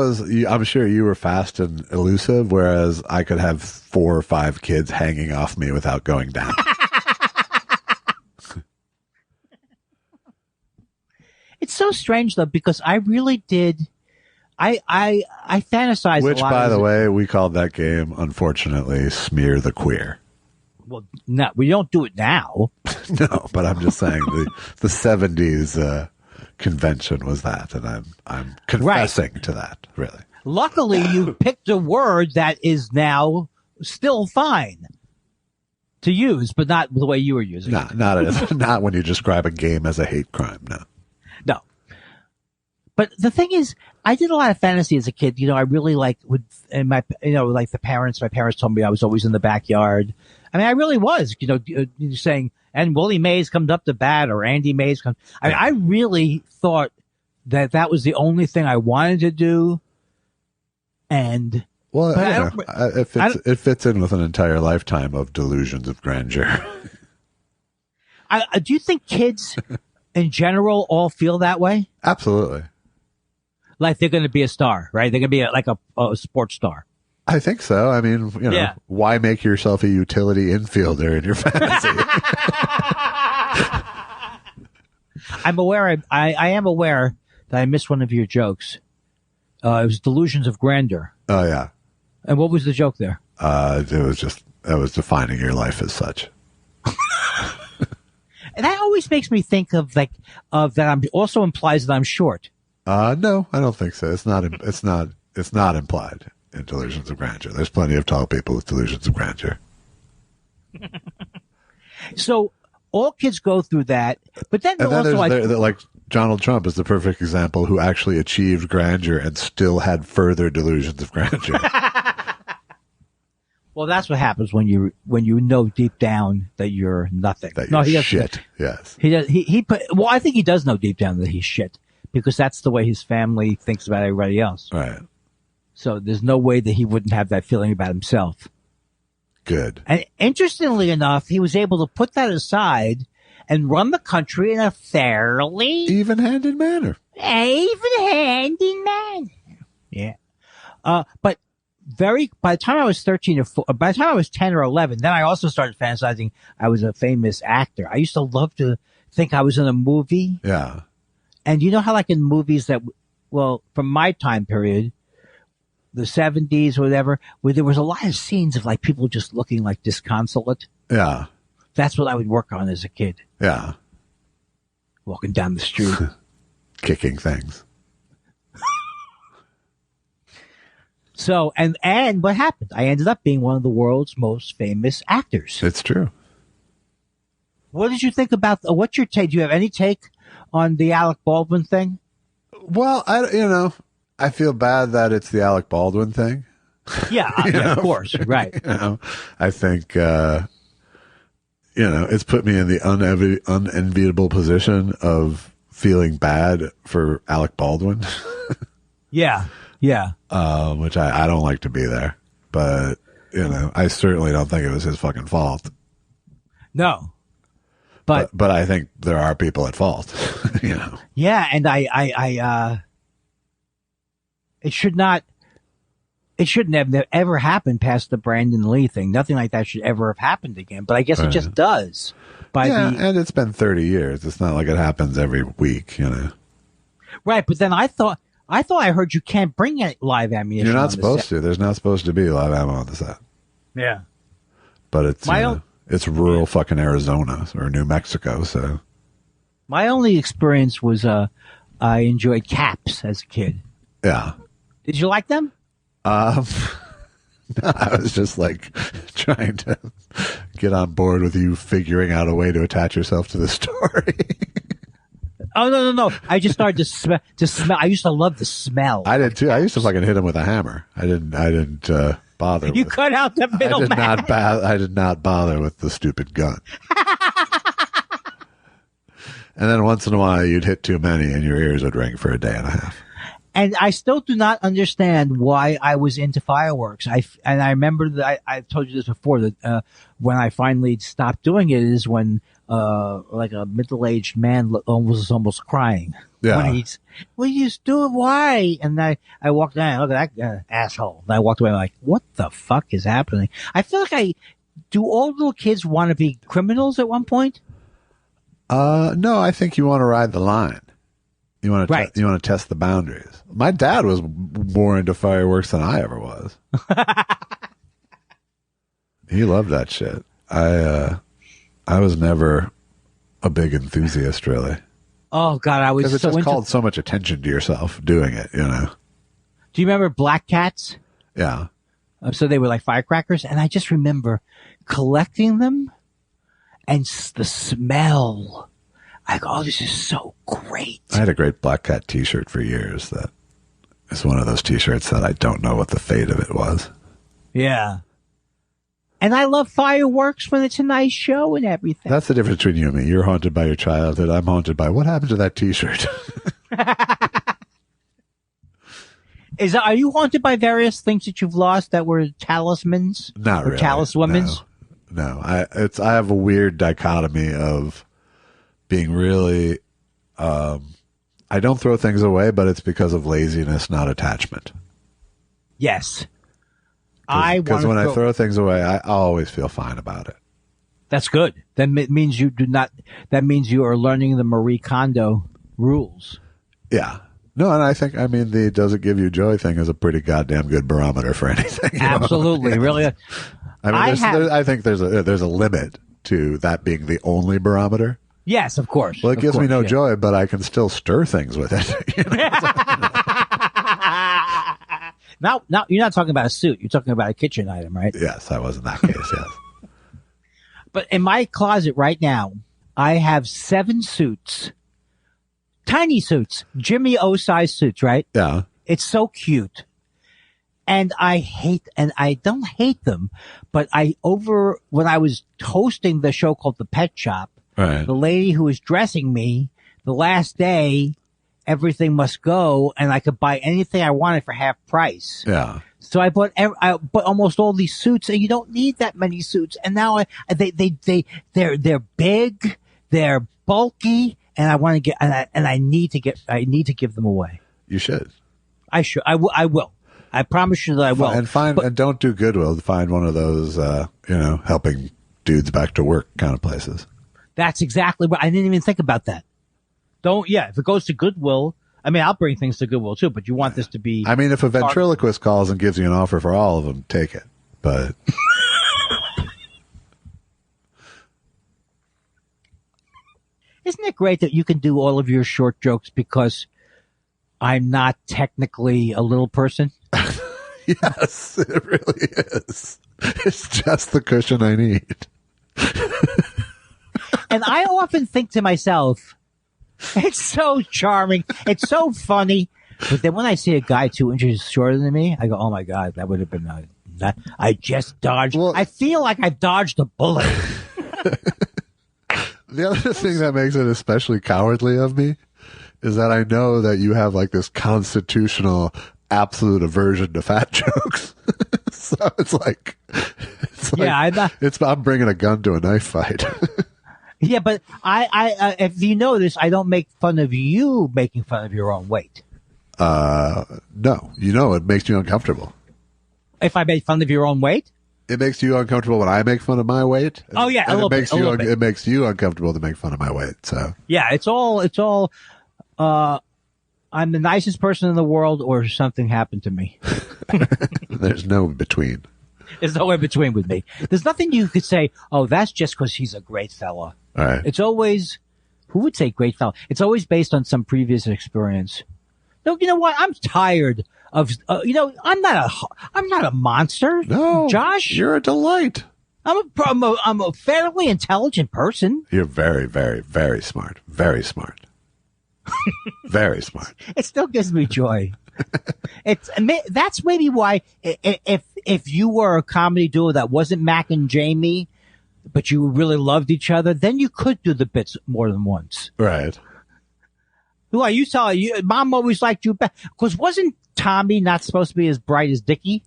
I'm sure you were fast and elusive, whereas I could have 4 or 5 kids hanging off me without going down. It's so strange though, because I really did. I fantasized. Which, a lot by the way, we called that game, unfortunately, Smear the Queer. Well, no, we don't do it now. No, but I'm just saying the 70s convention was that, and I'm confessing to that. Really. Luckily, you picked a word that is now still fine to use, but not the way you were using it. Not when you describe a game as a hate crime. No. But the thing is, I did a lot of fantasy as a kid. I really my parents told me I was always in the backyard. I mean, I really was, saying, and Willie Mays comes up to bat or Andy Mays comes. I mean, I really thought that was the only thing I wanted to do. And well, it fits in with an entire lifetime of delusions of grandeur. Do you think kids in general all feel that way? Absolutely. Like they're going to be a star, right? They're going to be like a sports star. I think so. I mean, why make yourself a utility infielder in your fantasy? I'm aware. I am aware that I missed one of your jokes. It was delusions of grandeur. Oh yeah. And what was the joke there? That was defining your life as such. And that always makes me think of that. I'm also implies that I'm short. No, I don't think so. It's not implied in delusions of grandeur. There's plenty of tall people with delusions of grandeur. So all kids go through that, but then also like Donald Trump is the perfect example who actually achieved grandeur and still had further delusions of grandeur. Well, that's what happens when you know deep down that you're nothing. That you're shit. Yes. Well, I think he does know deep down that he's shit because that's the way his family thinks about everybody else. Right. So there's no way that he wouldn't have that feeling about himself. Good. And interestingly enough, he was able to put that aside and run the country in a fairly even-handed manner. Yeah. But by the time I was 13 or by the time I was 10 or 11, then I also started fantasizing I was a famous actor. I used to love to think I was in a movie. Yeah. And you know how like in movies from my time period, the 70s or whatever, where there was a lot of scenes of like people just looking like disconsolate. Yeah. That's what I would work on as a kid. Yeah. Walking down the street. Kicking things. So, and what happened? I ended up being one of the world's most famous actors. It's true. What did you think about, what's your take? Do you have any take on the Alec Baldwin thing? Well, I feel bad that it's the Alec Baldwin thing. Yeah, of course. Right. I think, it's put me in the unenviable position of feeling bad for Alec Baldwin. Yeah. Yeah. Which I don't like to be there, but I certainly don't think it was his fucking fault. No. But I think there are people at fault, Yeah. And it shouldn't have ever happened past the Brandon Lee thing. Nothing like that should ever have happened again. But I guess it just does. And it's been 30 years. It's not like it happens every week, Right, but then I thought I heard you can't bring live ammunition. You're not supposed to. There's not supposed to be live ammo on the set. Yeah. But it's rural fucking Arizona or New Mexico, so. My only experience was I enjoyed caps as a kid. Yeah. Did you like them? I was just like trying to get on board with you figuring out a way to attach yourself to the story. Oh, no. I just started to smell. I used to love the smell. I did too. I used to fucking hit him with a hammer. I didn't bother. You cut out the middleman. I did not bother with the stupid gun. And then once in a while you'd hit too many and your ears would ring for a day and a half. And I still do not understand why I was into fireworks. I remember that I've told you this before that when I finally stopped doing it is when like a middle-aged man was almost crying. Yeah. When you just do it, why? And I walked down, look at that asshole. And I walked away like, what the fuck is happening? I feel like do all little kids want to be criminals at one point? No, I think you want to ride the line. You want to you want to test the boundaries. My dad was more into fireworks than I ever was. He loved that shit. I was never a big enthusiast, really. Oh God, I was because it just called so much attention to yourself doing it. Do you remember Black Cats? Yeah. So they were like firecrackers, and I just remember collecting them and the smell. I go, oh, this is so great. I had a great Black Cat t-shirt for years that is one of those t-shirts that I don't know what the fate of it was. Yeah. And I love fireworks when it's a nice show and everything. That's the difference between you and me. You're haunted by your childhood. I'm haunted by what happened to that t-shirt. Are you haunted by various things that you've lost that were talismans? Not really. Or taliswomans? No. I have a weird dichotomy of being really I don't throw things away, but it's because of laziness, not attachment. Yes. Because when I throw things away, I always feel fine about it. That's good. That means you do not. That means you are learning the Marie Kondo rules. Yeah. No, and I think, the does it give you joy thing is a pretty goddamn good barometer for anything. Absolutely. Really. I think there's a limit to that being the only barometer. Yes, of course. Well, it gives me no joy, but I can still stir things with it. Now, you're not talking about a suit. You're talking about a kitchen item, right? Yes, I was in that case, yes. But in my closet right now, I have 7 suits. Tiny suits. Jimmy O size suits, right? Yeah. It's so cute. And I don't hate them, but when I was hosting the show called The Pet Shop, right. The lady who was dressing me, the last day, everything must go, and I could buy anything I wanted for half price. Yeah. So I bought almost all these suits, and you don't need that many suits. And now they're big, they're bulky, and I need to give them away. You should. I will. I promise you that I will. And don't do Goodwill. Find one of those, helping dudes back to work kind of places. That's exactly what I didn't even think about that. If it goes to Goodwill, I'll bring things to Goodwill too, but you want this to be. If a ventriloquist calls and gives you an offer for all of them, take it. But. Isn't it great that you can do all of your short jokes because I'm not technically a little person? Yes, it really is. It's just the cushion I need. And I often think to myself, it's so charming. It's so funny. But then when I see a guy 2 inches shorter than me, I go, oh my God, that would have been I just dodged. Well, I feel like I've dodged a bullet. The other thing that makes it especially cowardly of me is that I know that you have like this constitutional absolute aversion to fat jokes. So I'm bringing a gun to a knife fight. Yeah, but I if you notice, I don't make fun of you making fun of your own weight. No, it makes you uncomfortable. If I make fun of your own weight? It makes you uncomfortable when I make fun of my weight. Oh yeah, it makes you uncomfortable to make fun of my weight. So yeah, it's all. I'm the nicest person in the world, or something happened to me. There's no in between. There's no in between with me. There's nothing you could say. Oh, that's just because he's a great fella. All right. It's always who would say great fella. It's always based on some previous experience. No, you know what? I'm tired of. I'm not a monster. No, Josh, you're a delight. I'm a fairly intelligent person. You're very, very, very smart. Very smart. Very smart. It still gives me joy. That's maybe why if you were a comedy duo that wasn't Mac and Jamie, but you really loved each other, then you could do the bits more than once. Right. Who are you telling you? Mom always liked you better. Because wasn't Tommy not supposed to be as bright as Dickie?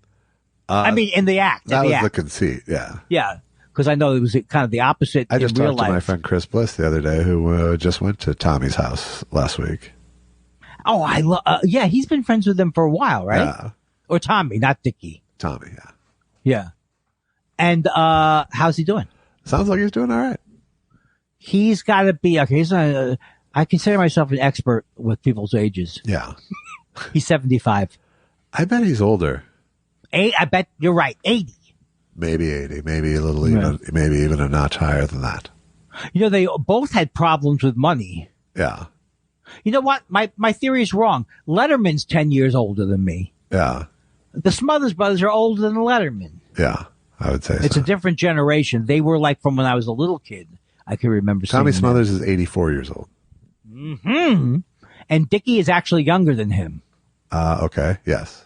In the act. That was the conceit, yeah. Yeah. Because I know it was kind of the opposite. I just in real talked to life. my friend Chris Bliss the other day, who just went to Tommy's house last week. Oh, yeah, he's been friends with them for a while, right? Yeah. Or Tommy, not Dickie. Tommy, yeah. Yeah. And how's he doing? Sounds like he's doing all right. He's got to be okay. I consider myself an expert with people's ages. Yeah. He's 75. I bet he's older. I bet you're right. 80. Maybe 80. Maybe a little maybe even a notch higher than that. They both had problems with money. Yeah. You know what? My theory is wrong. Letterman's 10 years older than me. Yeah. The Smothers Brothers are older than Letterman. Yeah, I would say it's a different generation. They were like from when I was a little kid. I can remember Tommy Smothers is 84 years old. Mm-hmm. And Dickie is actually younger than him. Okay. Yes.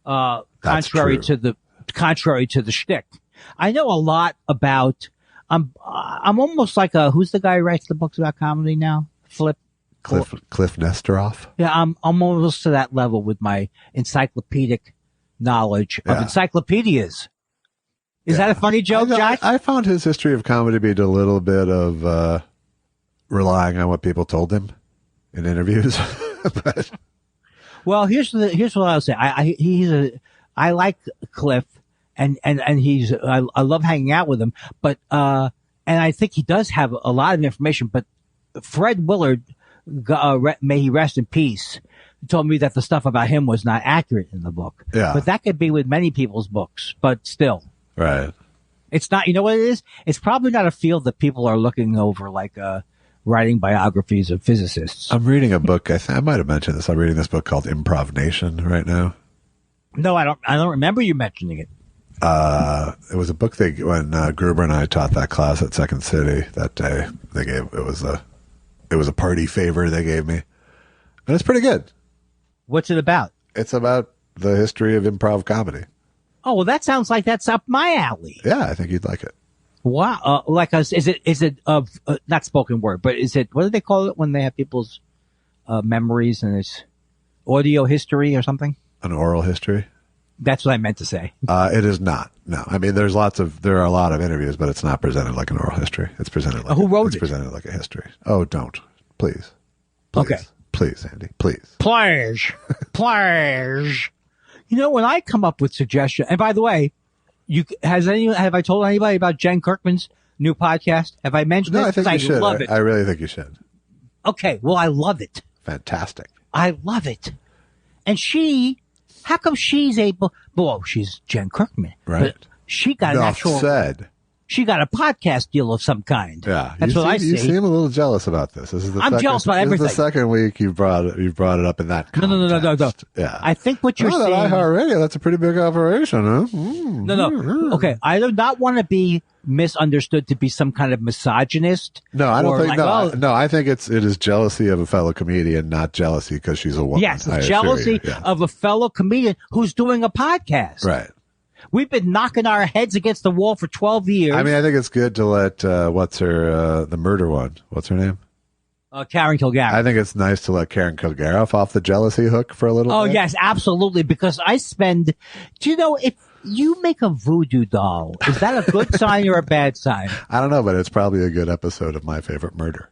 Contrary to the shtick. I know a lot about, I'm almost like who's the guy who writes the books about comedy now? Cliff Nesteroff. Yeah. I'm almost to that level with my encyclopedic knowledge of encyclopedias. Is that a funny joke, Josh? I found his history of comedy to be a little bit of, relying on what people told him. in interviews. But Well, here's what I'll say. I like Cliff, and I love hanging out with him, but and I think he does have a lot of information. But Fred Willard, may he rest in peace, told me that the stuff about him was not accurate in the book. Yeah. But that could be with many people's books, but still. right. It's not, you know what it is? It's probably not a field that people are looking over, like writing biographies of physicists. I'm reading a book. I might have mentioned this. I'm reading this book called Improv Nation right now. No, I don't remember you mentioning it. It was a book when Gruber and I taught that class at Second City that day. It was a party favor they gave me, and it's pretty good. What's it about? It's about the history of improv comedy. Oh, well, that sounds like that's up my alley. Yeah, I think you'd like it. Wow. Is it not spoken word, but is it, what do they call it when they have people's memories and it's audio history or something? An oral history? That's what I meant to say. It is not. No. I mean, there are a lot of interviews, but it's not presented like an oral history. It's presented like Who wrote it? It's presented like a history. Oh, don't. Please. Okay. Please, Andy. Please. Please. Please. You know, when I come up with suggestions, and by the way, have I told anybody about Jen Kirkman's new podcast? Have I mentioned it? No, I think you should. Love it. I really think you should. Okay. Well, I love it. Fantastic. I love it. And how come she's able, well, she's Jen Kirkman. Right. But she got an actual, she got a podcast deal of some kind. Yeah. That's what I see. You seem a little jealous about this. I'm jealous about everything. This is the second week you brought it up in that context. No. Yeah. I think what you're saying. That iHeartRadio, that's a pretty big operation, huh? No. Okay. I do not want to be misunderstood to be some kind of misogynist. No, I don't think, like, no, I think it is jealousy of a fellow comedian, not jealousy because she's a woman. Yes, it's jealousy of a fellow comedian who's doing a podcast. Right. We've been knocking our heads against the wall for 12 years. I mean, I think it's good to let, the murder one? What's her name? Karen Kilgariff. I think it's nice to let Karen Kilgariff off the jealousy hook for a little bit. Oh, yes, absolutely. Because do you know, if you make a voodoo doll, is that a good sign or a bad sign? I don't know, but it's probably a good episode of My Favorite Murder.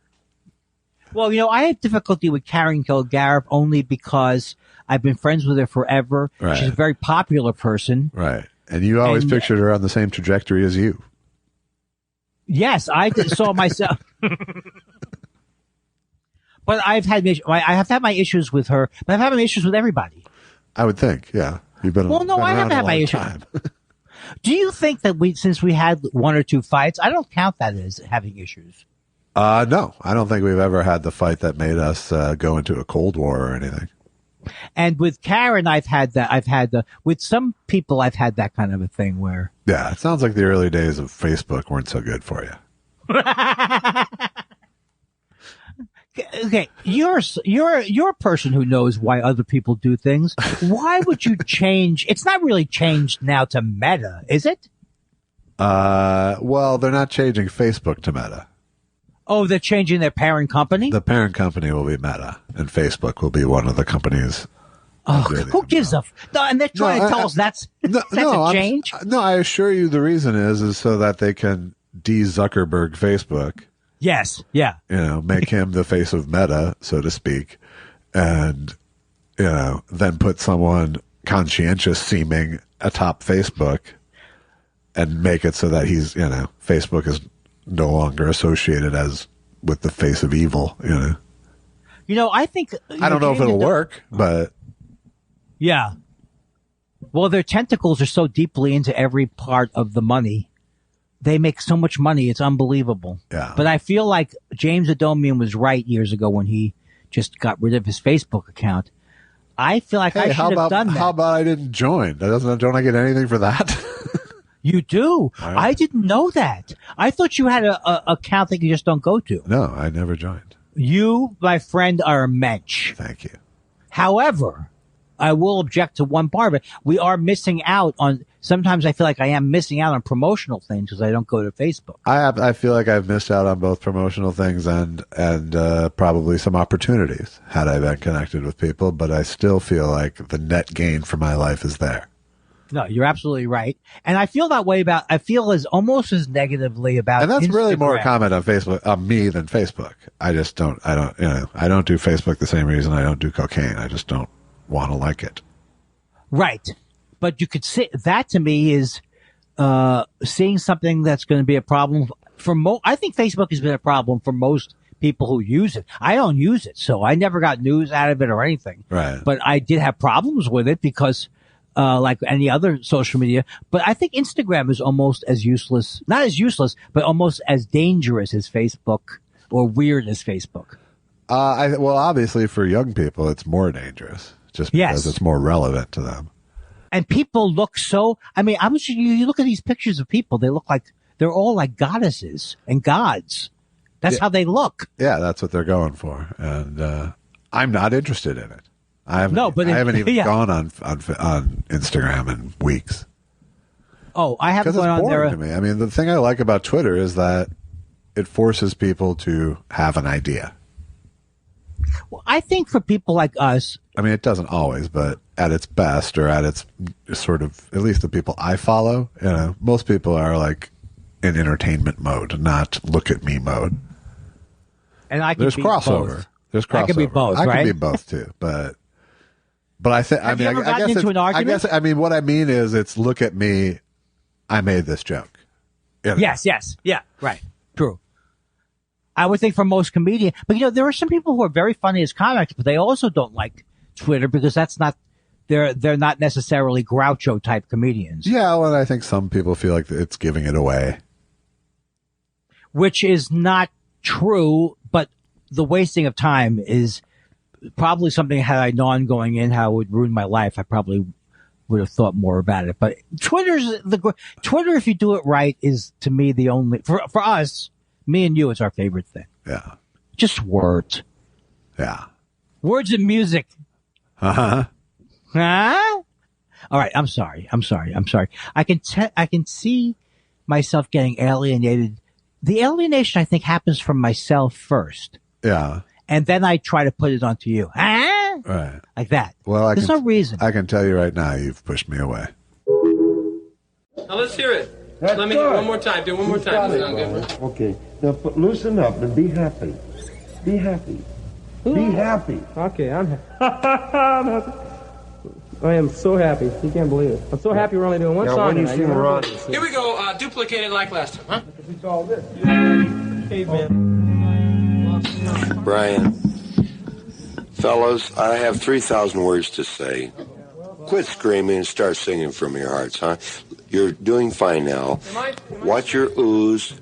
Well, you know, I have difficulty with Karen Kilgariff only because I've been friends with her forever. Right. She's a very popular person. Right. And you always pictured her on the same trajectory as you. Yes, I saw myself. But I have had my issues with her, but I've had my issues with everybody. I would think, yeah. You've been I haven't had my issues. Do you think that since we had one or two fights, I don't count that as having issues. No, I don't think we've ever had the fight that made us go into a Cold War or anything. And with Karen, with some people, I've had that kind of a thing where. Yeah, it sounds like the early days of Facebook weren't so good for you. Okay, you're a person who knows why other people do things. Why would you change? It's not really changed now to Meta, is it? Well, they're not changing Facebook to Meta. Oh, they're changing their parent company? The parent company will be Meta, and Facebook will be one of the companies. Oh, who gives a no, and they're trying to tell us that's a change? No, I assure you the reason is so that they can de-Zuckerberg Facebook. Yes, yeah. You know, make him the face of Meta, so to speak, and, you know, then put someone conscientious seeming atop Facebook and make it so that Facebook is no longer associated with the face of evil, you know. You know, I think I don't know if it'll work, but yeah. Well, their tentacles are so deeply into every part of the money. They make so much money, it's unbelievable. Yeah. But I feel like James Adomian was right years ago when he just got rid of his Facebook account. I feel like I should have done that. How about I didn't join? Don't I get anything for that? You do? Right. I didn't know that. I thought you had a account that you just don't go to. No, I never joined. You, my friend, are a mensch. Thank you. However, I will object to one part of it. We are missing out on, sometimes I feel like I am missing out on promotional things because I don't go to Facebook. I feel like I've missed out on both promotional things and probably some opportunities had I been connected with people, but I still feel like the net gain for my life is there. No, you're absolutely right. And I feel that way I feel almost as negatively about And that's Instagram. really more a comment on Facebook, on me than Facebook. I don't do Facebook the same reason I don't do cocaine. I just don't want to like it. Right. But you could say that to me is, seeing something that's going to be a problem for I think Facebook has been a problem for most people who use it. I don't use it, so I never got news out of it or anything. Right. But I did have problems with it because, like any other social media. But I think Instagram is almost as useless, not as useless, but almost as dangerous as Facebook or weird as Facebook. Well, obviously for young people, it's more dangerous just because it's more relevant to them. And people look you look at these pictures of people, they look like they're all like goddesses and gods. That's how they look. Yeah, that's what they're going for. And I'm not interested in it. I haven't even gone on Instagram in weeks. Oh, I haven't gone on there. Because it's boring to me. I mean, the thing I like about Twitter is that it forces people to have an idea. Well, I think for people like us, I mean, it doesn't always, but at its best, or at its sort of, at least the people I follow, most people are like in entertainment mode, not look at me mode. And there's crossover. Both. There's crossover. I can be both, I right? can be both too, but I think Have you ever gotten into an argument? What I mean is, it's look at me. I made this joke. Yes, yeah, right, true. I would think for most comedians, but there are some people who are very funny as comics, but they also don't like Twitter because that's not they're not necessarily Groucho type comedians. Yeah, well, I think some people feel like it's giving it away, which is not true. But the wasting of time is probably something. Had I known going in how it would ruin my life, I probably would have thought more about it. But Twitter, if you do it right, is to me the only for us. Me and you, it's our favorite thing. Yeah. Just words. Yeah. Words and music. Uh-huh. Huh? All right. I'm sorry. I can see myself getting alienated. The alienation, I think, happens from myself first. Yeah. And then I try to put it onto you. Huh? Right. Like that. Well, there's no reason. I can tell you right now, you've pushed me away. Now let's hear it. Let me hear it one more time. Do it one more time. Okay. Now loosen up and be happy. Be happy. Be happy. Okay, I'm happy. I am so happy. You can't believe it. I'm so happy we're only doing one song tonight. Here we go. Duplicate it like last time, huh? It's all this. Hey, man. Brian, fellas, I have 3,000 words to say. Quit screaming and start singing from your hearts, huh? You're doing fine now. Watch your oohs.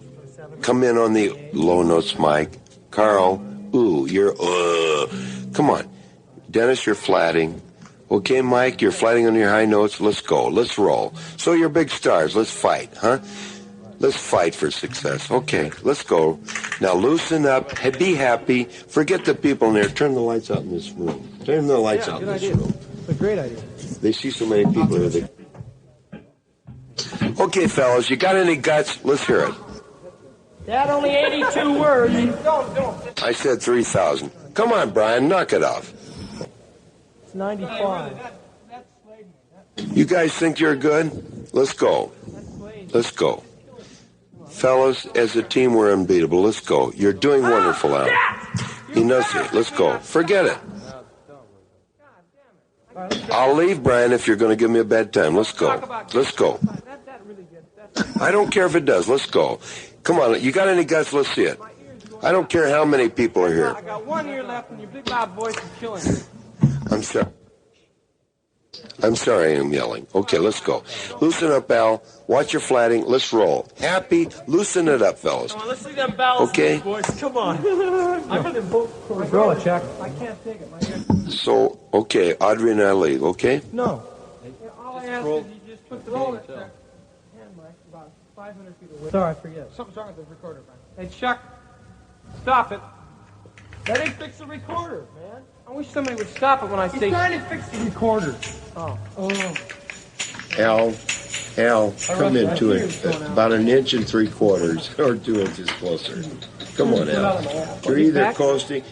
Come in on the low notes, Mike. Carl, ooh, you're Come on. Dennis, you're flatting. Okay, Mike, you're flatting on your high notes. Let's go. Let's roll. So you're big stars. Let's fight, huh? Let's fight for success. Okay, let's go. Now loosen up. Be happy. Forget the people in there. Turn the lights out in this room. Turn the lights out in this room. It's a great idea. They see so many people here. Okay, fellas, you got any guts? Let's hear it. That only 82 words. I said 3,000. Come on, Brian, knock it off. It's 95. You guys think you're good? Let's go. Let's go. Fellas, as a team, we're unbeatable. Let's go. You're doing wonderful, Al. Enunciate. Let's go. Forget it. I'll leave, Brian, if you're going to give me a bad time. Let's go. Let's go. I don't care if it does. Let's go. Come on. You got any guts? Let's see it. I don't care how many people are here. I got 1 ear left and your big loud voice is killing me. I'm sorry. I'm sorry I'm yelling. Okay, let's go. Loosen up, Al. Watch your flatting. Let's roll. Happy. Loosen it up, fellas. Come on, let's see them bells. Okay. Boys. Come on. I'm going to both. Roll it, Chuck. I can't take it. My ear. So, okay, Audrey and I leave, okay? No. All I ask is you just put the roll it, Chuck. Hand, Mike, about 500 feet away. Sorry, I forget. Something's wrong with the recorder, man. Hey, Chuck, stop it. That ain't fix the recorder, man. I wish somebody would stop it when I say... He's trying to fix the recorder. Oh. Al, come into it about 1 3/4 or 2 inches closer. Come on, Al. You're either coasting...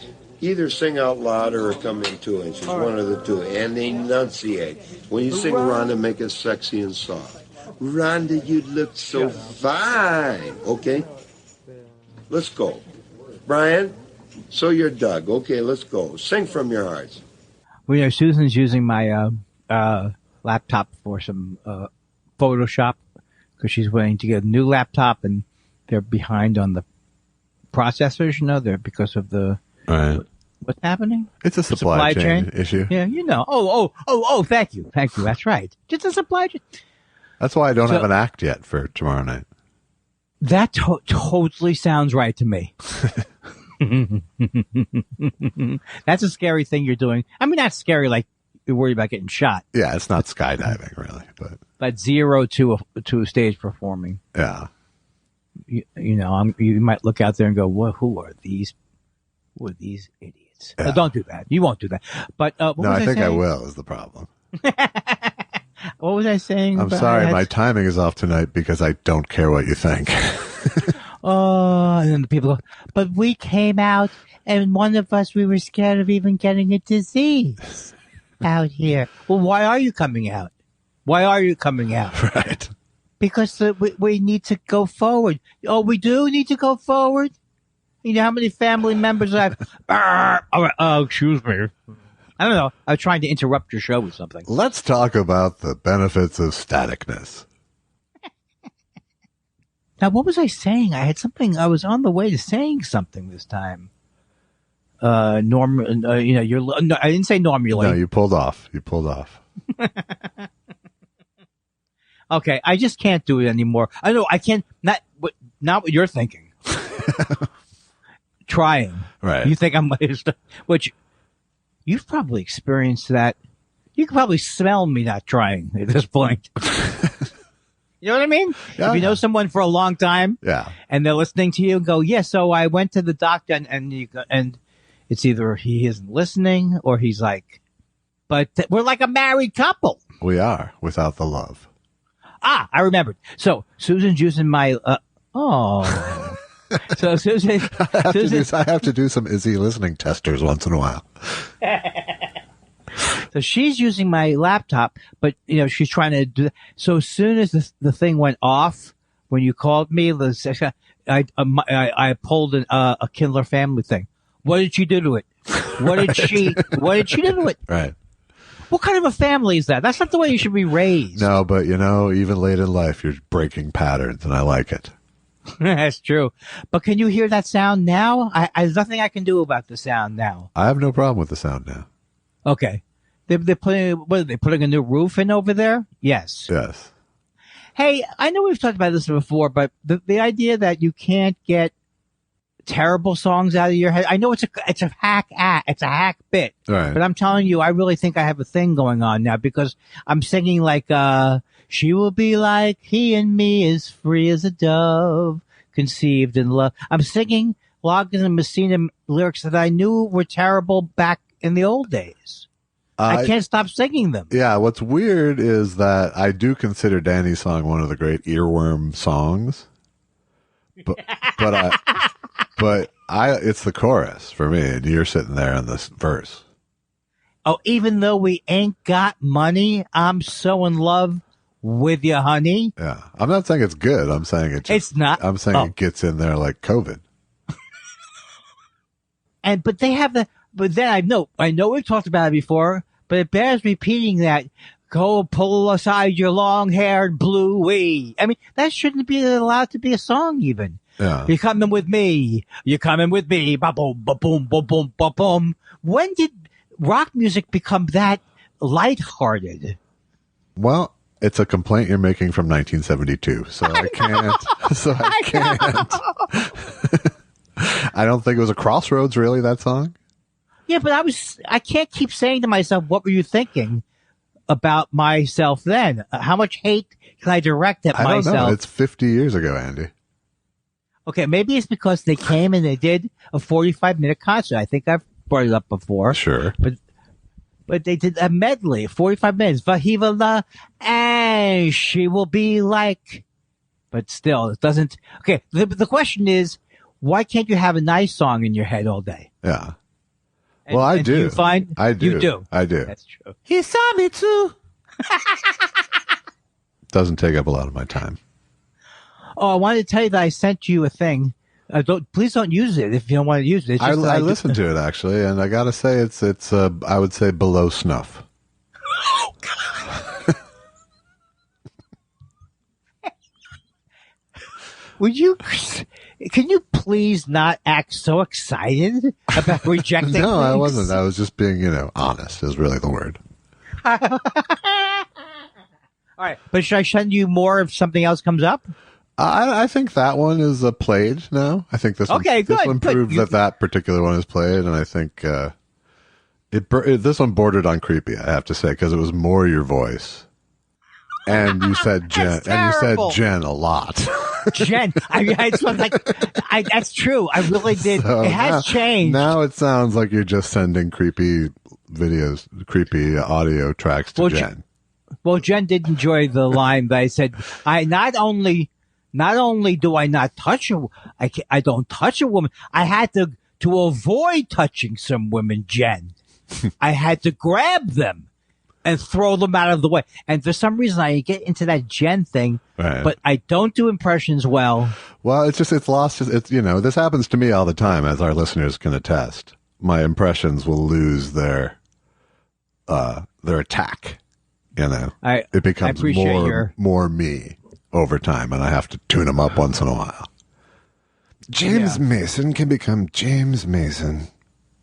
Either sing out loud or come in 2 inches, one of the two, and enunciate. When you sing Rhonda, make it sexy and soft. Rhonda, you look so fine. Okay? Let's go. Brian, so you're Doug. Okay, let's go. Sing from your hearts. Well, Susan's using my laptop for some Photoshop because she's waiting to get a new laptop, and they're behind on the processors, they're because of the what's happening? It's a supply chain issue. Yeah, Oh, thank you. That's right. Just a supply chain. That's why I don't have an act yet for tomorrow night. That totally sounds right to me. That's a scary thing you're doing. I mean, not scary like you're worried about getting shot. Yeah, it's not skydiving really, but zero to a stage performing. Yeah. You might look out there and go, "Well, who are these idiots?" Yeah. Don't do that. You won't do that. But no, I think I will. Is the problem. What was I saying? I'm sorry, my timing is off tonight because I don't care what you think. Oh, and then the people go, but we came out, and one of us, we were scared of even getting a disease out here. Well, why are you coming out? Right. Because we need to go forward. Oh, we do need to go forward? You know how many family members I have? Excuse me. I don't know. I was trying to interrupt your show with something. Let's talk about the benefits of staticness. Now, what was I saying? I had something. I was on the way to saying something this time. Norm, no, I didn't say normally. No, you pulled off. Okay, I just can't do it anymore. I know I can't. Not what you're thinking. Trying. Right. You think I'm which you've probably experienced that. You can probably smell me not trying at this point. You know what I mean? Yeah. If you know someone for a long time, yeah, and they're listening to you and go, "Yeah, so I went to the doctor," and it's either he isn't listening or he's like, but we're like a married couple. We are without the love. Ah, I remembered. So Susan's using my So Susan, I have to do some is he listening testers once in a while. So she's using my laptop, but she's trying to do. So as soon as the thing went off when you called me, I pulled a Kindler family thing. What did she do to it? What did she do to it? Right. What kind of a family is that? That's not the way you should be raised. No, but even late in life, you're breaking patterns, and I like it. That's true. But can you hear that sound now? There's nothing I can do about the sound now. I have no problem with the sound now. Okay. They're putting a new roof in over there? Yes. Yes. Hey, I know we've talked about this before, but the idea that you can't get terrible songs out of your head. I know it's a hack bit. Right. But I'm telling you, I really think I have a thing going on now because I'm singing like, she will be like he and me, as free as a dove, conceived in love. I'm singing Loggins and Messina lyrics that I knew were terrible back in the old days. I can't stop singing them. Yeah, what's weird is that I do consider Danny's song one of the great earworm songs. But it's the chorus for me, and you're sitting there in this verse. Oh, even though we ain't got money, I'm so in love with you, honey. Yeah. I'm not saying it's good. I'm saying it's not. I'm saying it gets in there like COVID. But they have but then I know we've talked about it before, but it bears repeating that. Go pull aside your long-haired bluey. I mean, that shouldn't be allowed to be a song even. Yeah. You're coming with me. Ba-boom, ba-boom, ba-boom, ba-boom. When did rock music become that lighthearted? Well, it's a complaint you're making from 1972, so I can't. I don't think it was a crossroads, really, that song. Yeah, but I can't keep saying to myself, what were you thinking about myself then? How much hate can I direct at myself? I don't know. It's 50 years ago, Andy. Okay, maybe it's because they came and they did a 45-minute concert. I think I've brought it up before. Sure. But they did a medley, 45 minutes. Vahiva la, and she will be like. But still, it doesn't. Okay, the question is, why can't you have a nice song in your head all day? Yeah. Well, I do. You find I do. You do. I do. That's true. He saw me too. Doesn't take up a lot of my time. Oh, I wanted to tell you that I sent you a thing. Please don't use it if you don't want to use it. It's I just that listened to it actually, and I gotta say it's I would say below snuff. Oh, God. Can you please not act so excited about rejecting No, things? I wasn't. I was just being, honest is really the word. All right, but should I send you more if something else comes up? I think that one is played now. I think this Okay, one, this one good. proved that particular one is played, and I think this one bordered on creepy. I have to say, because it was more your voice, and you said Jen, a lot. Jen, that's true. I really did. So it has changed. Now it sounds like you're just sending creepy videos, creepy audio tracks to Jen. Well, Jen did enjoy the line that I said. I not only do I not touch I don't touch a woman. I had to avoid touching some women, Jen. I had to grab them and throw them out of the way. And for some reason, I get into that Jen thing, right. But I don't do impressions well. Well, it's lost. This happens to me all the time, as our listeners can attest. My impressions will lose their attack. It becomes more me over time, and I have to tune them up once in a while. James Mason can become James Mason,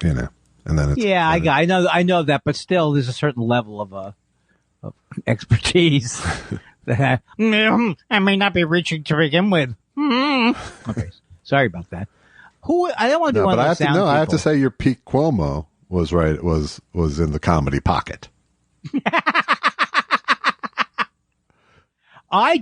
and then it's I know that, but still, there's a certain level of expertise that I may not be reaching to begin with. Okay, sorry about that. I don't want to do one of those sound people. I have to say your peak Cuomo was right. It was in the comedy pocket. I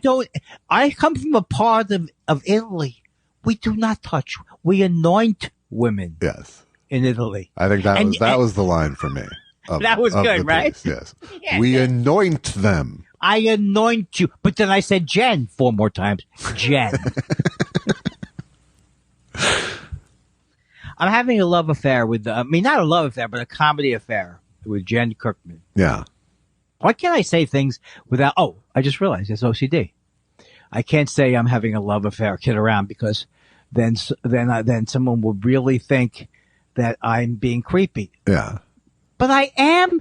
come from a part of Italy. We do not touch. We anoint women. Yes. In Italy. I think that was the line for me. That was good, right? Piece, yes. Yeah, we anoint them. I anoint you. But then I said Jen 4 more times. Jen. I'm having a love affair with, not a love affair, but a comedy affair with Jen Kirkman. Yeah. Why can't I say things without, I just realized it's OCD. I can't say I'm having a love affair, kid around, because then someone will really think that I'm being creepy. Yeah. But I am.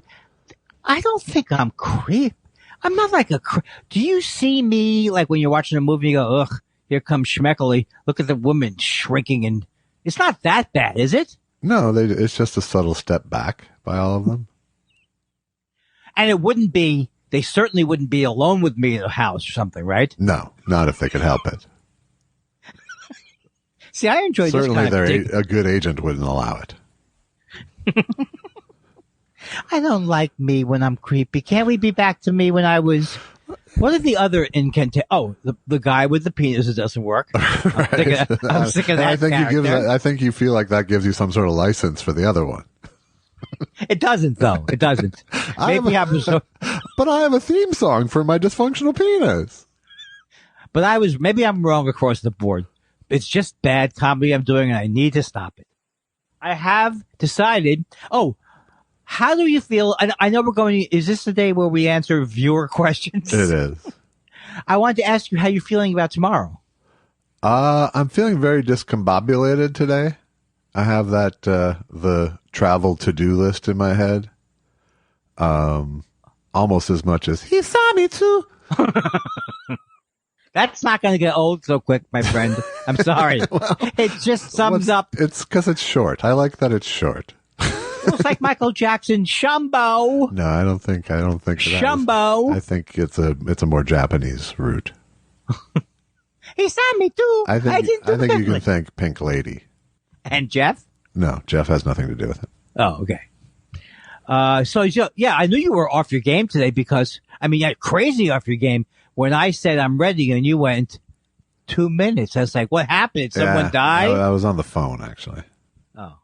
I don't think I'm creep. I'm not like a do you see me like when you're watching a movie, you go, ugh, here comes Schmeckly. Look at the woman shrinking, and it's not that bad, is it? No, it's just a subtle step back by all of them. And they certainly wouldn't be alone with me in a house or something, right? No, not if they could help it. See, I enjoy certainly this kind of a good agent wouldn't allow it. I don't like me when I'm creepy. Can't we be back to me when I was... What are the other incantations? Oh, the guy with the penis that doesn't work. Right. I'm sick of that character. I think you feel like that gives you some sort of license for the other one. It doesn't, though. It doesn't. But I have a theme song for my dysfunctional penis. But maybe I'm wrong across the board. It's just bad comedy I'm doing, and I need to stop it. I have decided. How do you feel? I know we're going. Is this the day where we answer viewer questions? It is. I wanted to ask you how you're feeling about tomorrow. I'm feeling very discombobulated today. I have that the travel to-do list in my head. Almost as much as he saw me too. That's not going to get old so quick, my friend. I'm sorry. Well, it just sums up. It's because it's short. I like that it's short. It's like Michael Jackson, Shumbo. No, I don't think Shumbo. I think it's a more Japanese route. He saw me too. I think you can thank Pink Lady. And Jeff? No, Jeff has nothing to do with it. Oh, okay. So I knew you were off your game today because, crazy off your game when I said I'm ready and you went 2 minutes. I was like, what happened? Did someone die? I was on the phone, actually. Oh.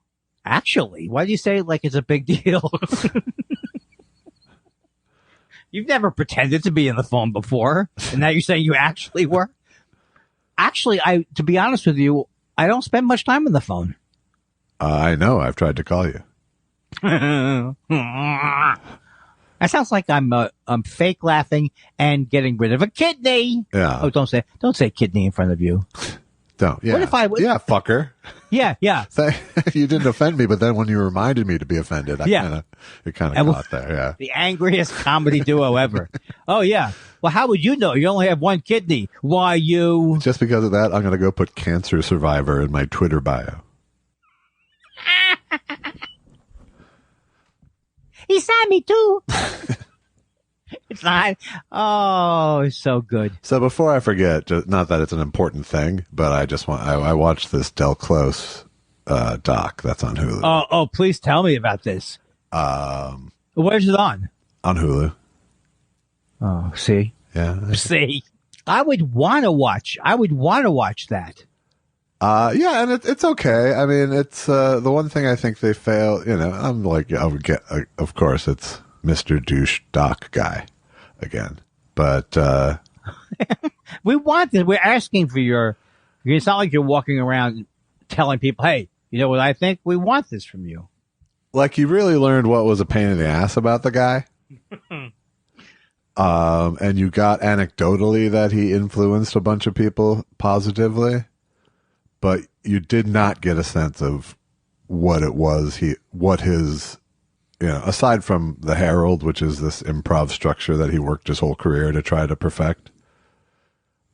Actually? Why do you say it like it's a big deal? You've never pretended to be on the phone before, and now you're saying you actually were? Actually, to be honest with you, I don't spend much time on the phone. I know. I've tried to call you. That sounds like I'm fake laughing and getting rid of a kidney. Yeah. Oh, don't say kidney in front of you. Don't. Yeah. What if I? Yeah, fucker. Yeah. You didn't offend me, but then when you reminded me to be offended, it kind of got there. Yeah. The angriest comedy duo ever. Oh yeah. Well, how would you know? You only have one kidney. Why you? Just because of that, I'm going to go put cancer survivor in my Twitter bio. He saw me too. It's not. Oh, it's so good. So before I forget, not that it's an important thing, but I watched this Del Close doc that's on Hulu. Oh, please tell me about this. Where's it on? On Hulu. Oh, see? Yeah. See? I would want to watch that. Yeah, and it's okay. I mean, it's the one thing I think they fail. I'm like, of course, it's Mr. Douche Doc guy again, but we want it. We're asking for your. It's not like you're walking around telling people, "Hey, you know what I think? We want this from you." Like you really learned what was a pain in the ass about the guy. And you got anecdotally that he influenced a bunch of people positively. But you did not get a sense of what it was aside from the Herald, which is this improv structure that he worked his whole career to try to perfect.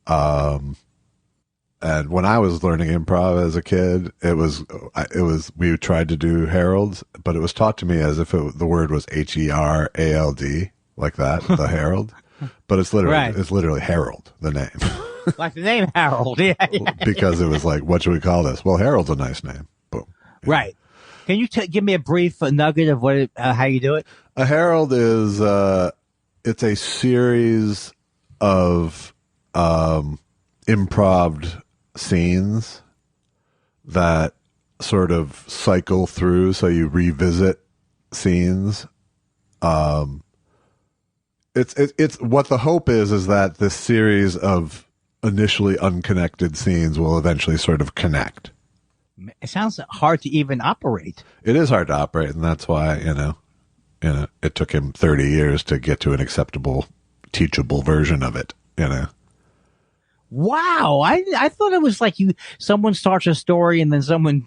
And when I was learning improv as a kid, we tried to do Heralds, but it was taught to me as if the word was Herald, like that, the Herald. But it's literally Harold, the name. Like the name Harold, yeah. Because it was like, what should we call this? Well, Harold's a nice name. Boom. Right. Can you give me a brief nugget of how you do it? A Herald is it's a series of improv scenes that sort of cycle through, so you revisit scenes. It's what the hope is that this series of initially unconnected scenes will eventually sort of connect. It sounds hard to even operate. It is hard to operate, and that's why, it took him 30 years to get to an acceptable, teachable version of it, Wow. I thought it was like someone starts a story and then someone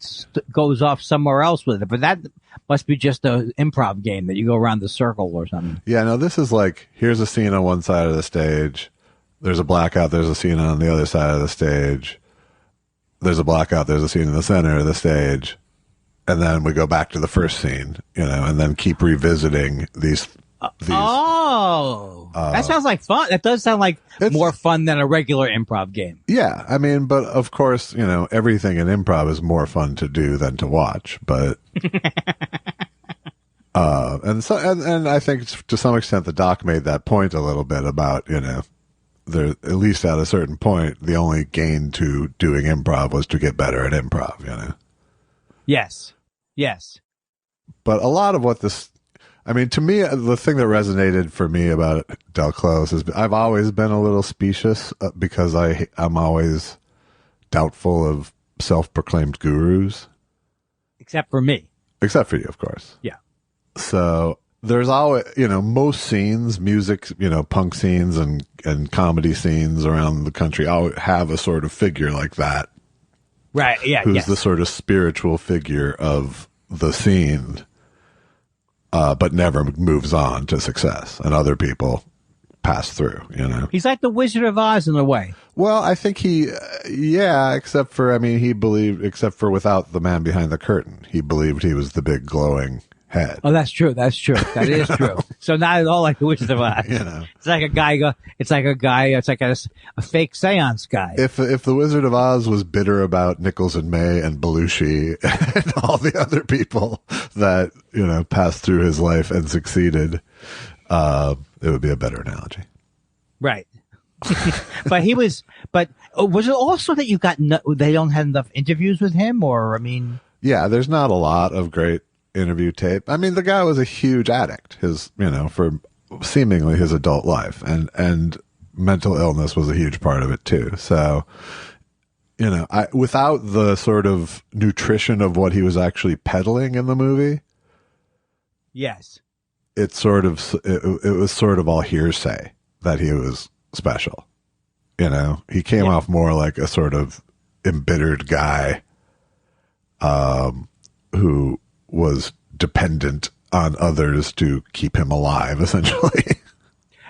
goes off somewhere else with it, but that must be just an improv game that you go around the circle or something. Yeah, no, this is like, here's a scene on one side of the stage. There's a blackout. There's a scene on the other side of the stage. There's a blackout. There's a scene in the center of the stage. And then we go back to the first scene, and then keep revisiting these. That sounds like fun. That does sound like more fun than a regular improv game. Yeah. I mean, but of course, everything in improv is more fun to do than to watch, but, and I think to some extent the doc made that point a little bit about, there, at least at a certain point, the only gain to doing improv was to get better at improv, Yes. But a lot of what to me, the thing that resonated for me about Del Close is I've always been a little specious because I'm always doubtful of self-proclaimed gurus. Except for me. Except for you, of course. Yeah. So there's always, most scenes, music, punk scenes and comedy scenes around the country all have a sort of figure like that. Right, yeah. Who's the sort of spiritual figure of the scene, but never moves on to success, and other people pass through, He's like the Wizard of Oz in a way. Well, I think except for without the man behind the curtain. He believed he was the big glowing head. Oh, that's true. That is true. So not at all like the Wizard of Oz. It's like a guy. It's like a fake seance guy. If the Wizard of Oz was bitter about Nichols and May and Belushi and all the other people that passed through his life and succeeded, it would be a better analogy. Right. But was it also that they don't have enough interviews with him, or yeah, there's not a lot of great interview tape. I mean, the guy was a huge addict, for seemingly his adult life, and mental illness was a huge part of it too. So, without the sort of nutrition of what he was actually peddling in the movie, Yes. it was sort of all hearsay that he was special. You know, he came off more like a sort of embittered guy, who was dependent on others to keep him alive, essentially.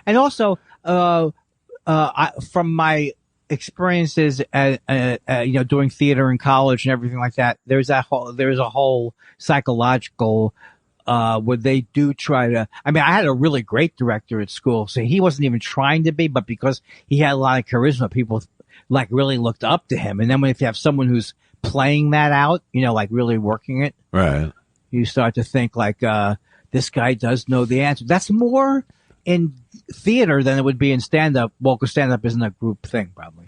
And also, from my experiences doing theater in college and everything like that, there's a whole psychological where they do try to. I mean, I had a really great director at school, so he wasn't even trying to be, but because he had a lot of charisma, people like really looked up to him. And then if you have someone who's playing that out, like really working it, Right. you start to think like, this guy does know the answer. That's more in theater than it would be in stand-up. Well, because stand-up isn't a group thing, probably.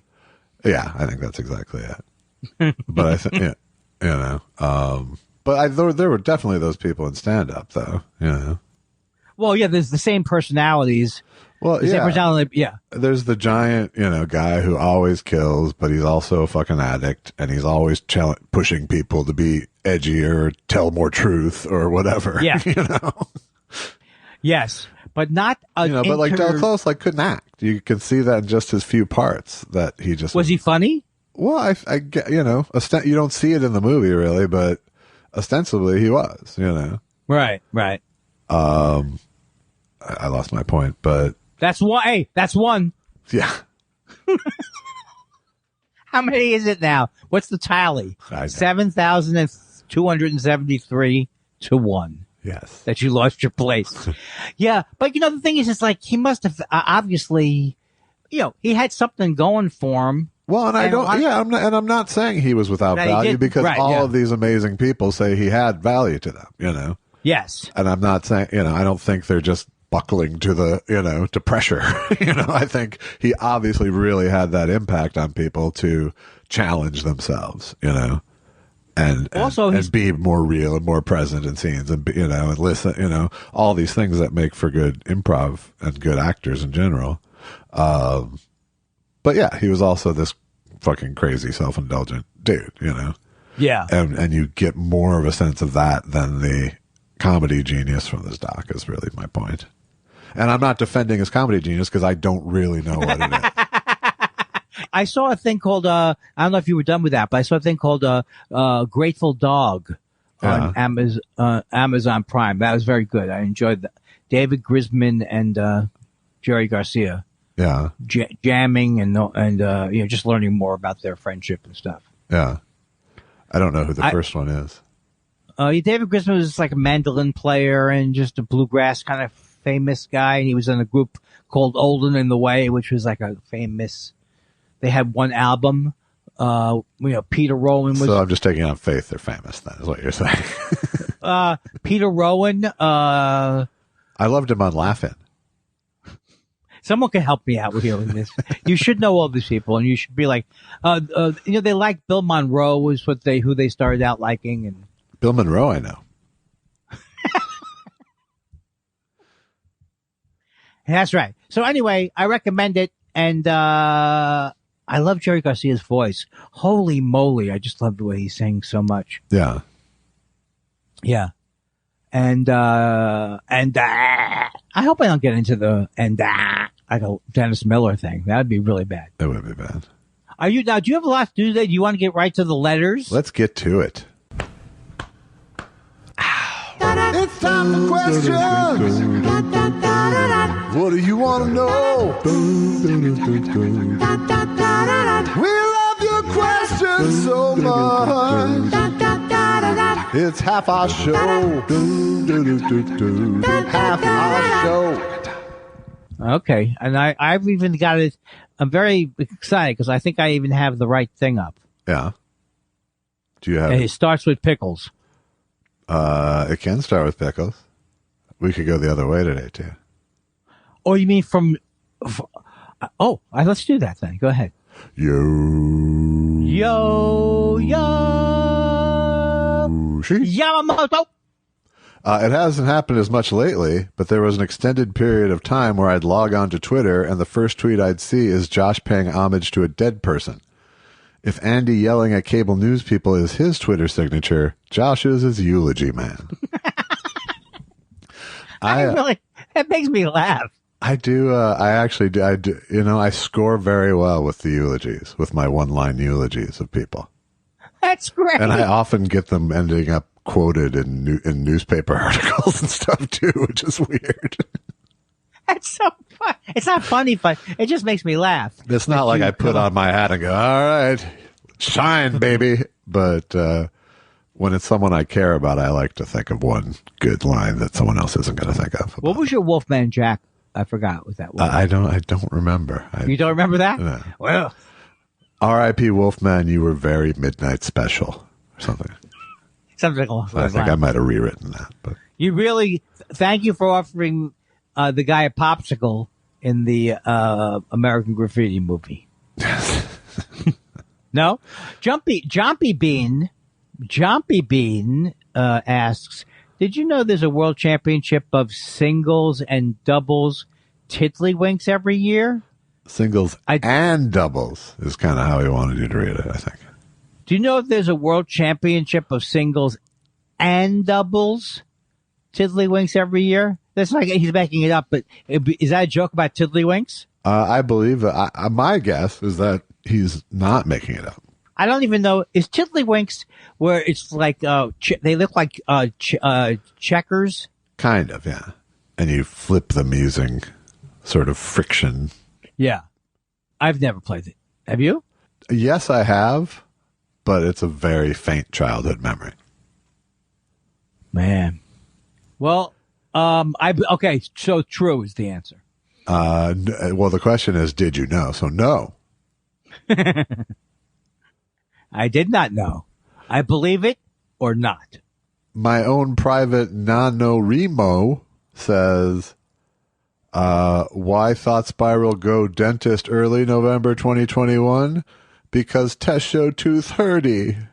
Yeah, I think that's exactly it. But I think, but there were definitely those people in stand-up, though. Well, yeah, there's the same personalities. Well, The same personality, yeah. There's the giant, guy who always kills, but he's also a fucking addict, and he's always pushing people to be edgy or tell more truth or whatever. Yeah. Yes, but not but like Del Close couldn't act. You can see that in just his few parts that he just was he funny? Well, I get, you don't see it in the movie really, but ostensibly he was, Right. I lost my point, but That's one. Hey, that's one. yeah. How many is it now? What's the tally? 7,273 to 1. Yes. That you lost your place. Yeah. But the thing is, it's like he must have obviously, he had something going for him. Well, and I'm not saying he was without value because all of these amazing people say he had value to them, Yes. And I'm not saying, I don't think they're just buckling to the, to pressure. I think he obviously really had that impact on people to challenge themselves, and also and be more real and more present in scenes and, and listen, all these things that make for good improv and good actors in general. But yeah, he was also this fucking crazy self-indulgent dude, Yeah. And you get more of a sense of that than the comedy genius from this doc is really my point. And I'm not defending his comedy genius because I don't really know what it is. I saw a thing called, I don't know if you were done with that, but I saw a thing called Grateful Dog on Amazon Prime. That was very good. I enjoyed that. David Grisman and Jerry Garcia. Yeah. Jamming and just learning more about their friendship and stuff. Yeah. I don't know who the first one is. David Grisman was like a mandolin player and just a bluegrass kind of famous guy. And he was in a group called Olden in the Way, which was like a famous, they had one album. Peter Rowan was. So I'm just taking on faith they're famous then, is what you're saying. Peter Rowan. I loved him on Laugh-In. Someone can help me out with this. You should know all these people, and you should be like, they like Bill Monroe was who they started out liking, and Bill Monroe, I know. That's right. So anyway, I recommend it, and I love Jerry Garcia's voice. Holy moly! I just love the way he sings so much. Yeah, yeah, and I hope I don't get into the like a Dennis Miller thing. That would be really bad. That would be bad. Do you have a lot to do today? Do you want to get right to the letters? Let's get to it. It's time for questions. What do you want to know? We love your questions so much. It's half our show. Half our show. Okay, and I've even got it. I'm very excited because I think I even have the right thing up. Yeah. Do you have? And it starts with pickles. It can start with pickles. We could go the other way today too. Oh, you mean let's do that then. Go ahead. Yamamoto. It hasn't happened as much lately, but there was an extended period of time where I'd log on to Twitter and the first tweet I'd see is Josh paying homage to a dead person. If Andy yelling at cable news people is his Twitter signature, Josh is his eulogy man. That makes me laugh. I do. I actually do. I do. I score very well with the eulogies, with my one-line eulogies of people. That's great. And I often get them ending up quoted in newspaper articles and stuff too, which is weird. That's so fun. It's not funny, but it just makes me laugh. It's not like I put on my hat and go, all right, shine, baby. But when it's someone I care about, I like to think of one good line that someone else isn't going to think of. What was your Wolfman Jack? I forgot what that was. I don't remember. You don't remember that? No. Well, R.I.P. Wolfman, you were very midnight special or something. Something along those I think lines. I might have rewritten that. But You really, thank you for offering the guy a popsicle in the American Graffiti movie. No? Jumpy Bean asks, did you know there's a world championship of singles and doubles tiddlywinks every year? singles and doubles is kind of how he wanted you to read it, I think. Do you know if there's a world championship of singles and doubles tiddlywinks every year? That's like he's making it up, but is that a joke about tiddlywinks? I believe my guess is that he's not making it up. I don't even know. Is tiddlywinks where it's like they look like checkers? Kind of, yeah. And you flip them using sort of friction. Yeah. I've never played it. Have you? Yes, I have, but it's a very faint childhood memory. Man. Well, okay, so true is the answer. Well, the question is, did you know? So no. I did not know. I believe it or not. My own private NaNoWriMo says, why Thought Spiral go dentist early November 2021? Because test show tooth hurty.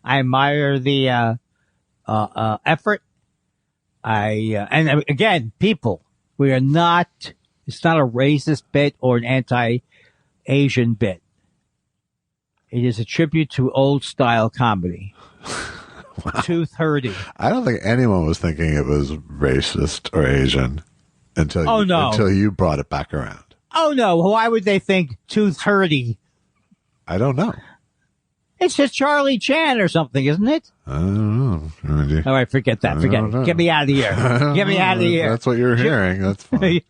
I admire the effort. And again, people, we are not, it's not a racist bit or an anti-Asian bit. It is a tribute to old style comedy. Wow. Tooth hurty. I don't think anyone was thinking it was racist or Asian until you brought it back around. Oh no, why would they think tooth hurty? I don't know. It's just Charlie Chan or something, isn't it? I don't know. All right, forget that. Forget it. Get me out of here. Get me out of here. That's what you're hearing. That's fine.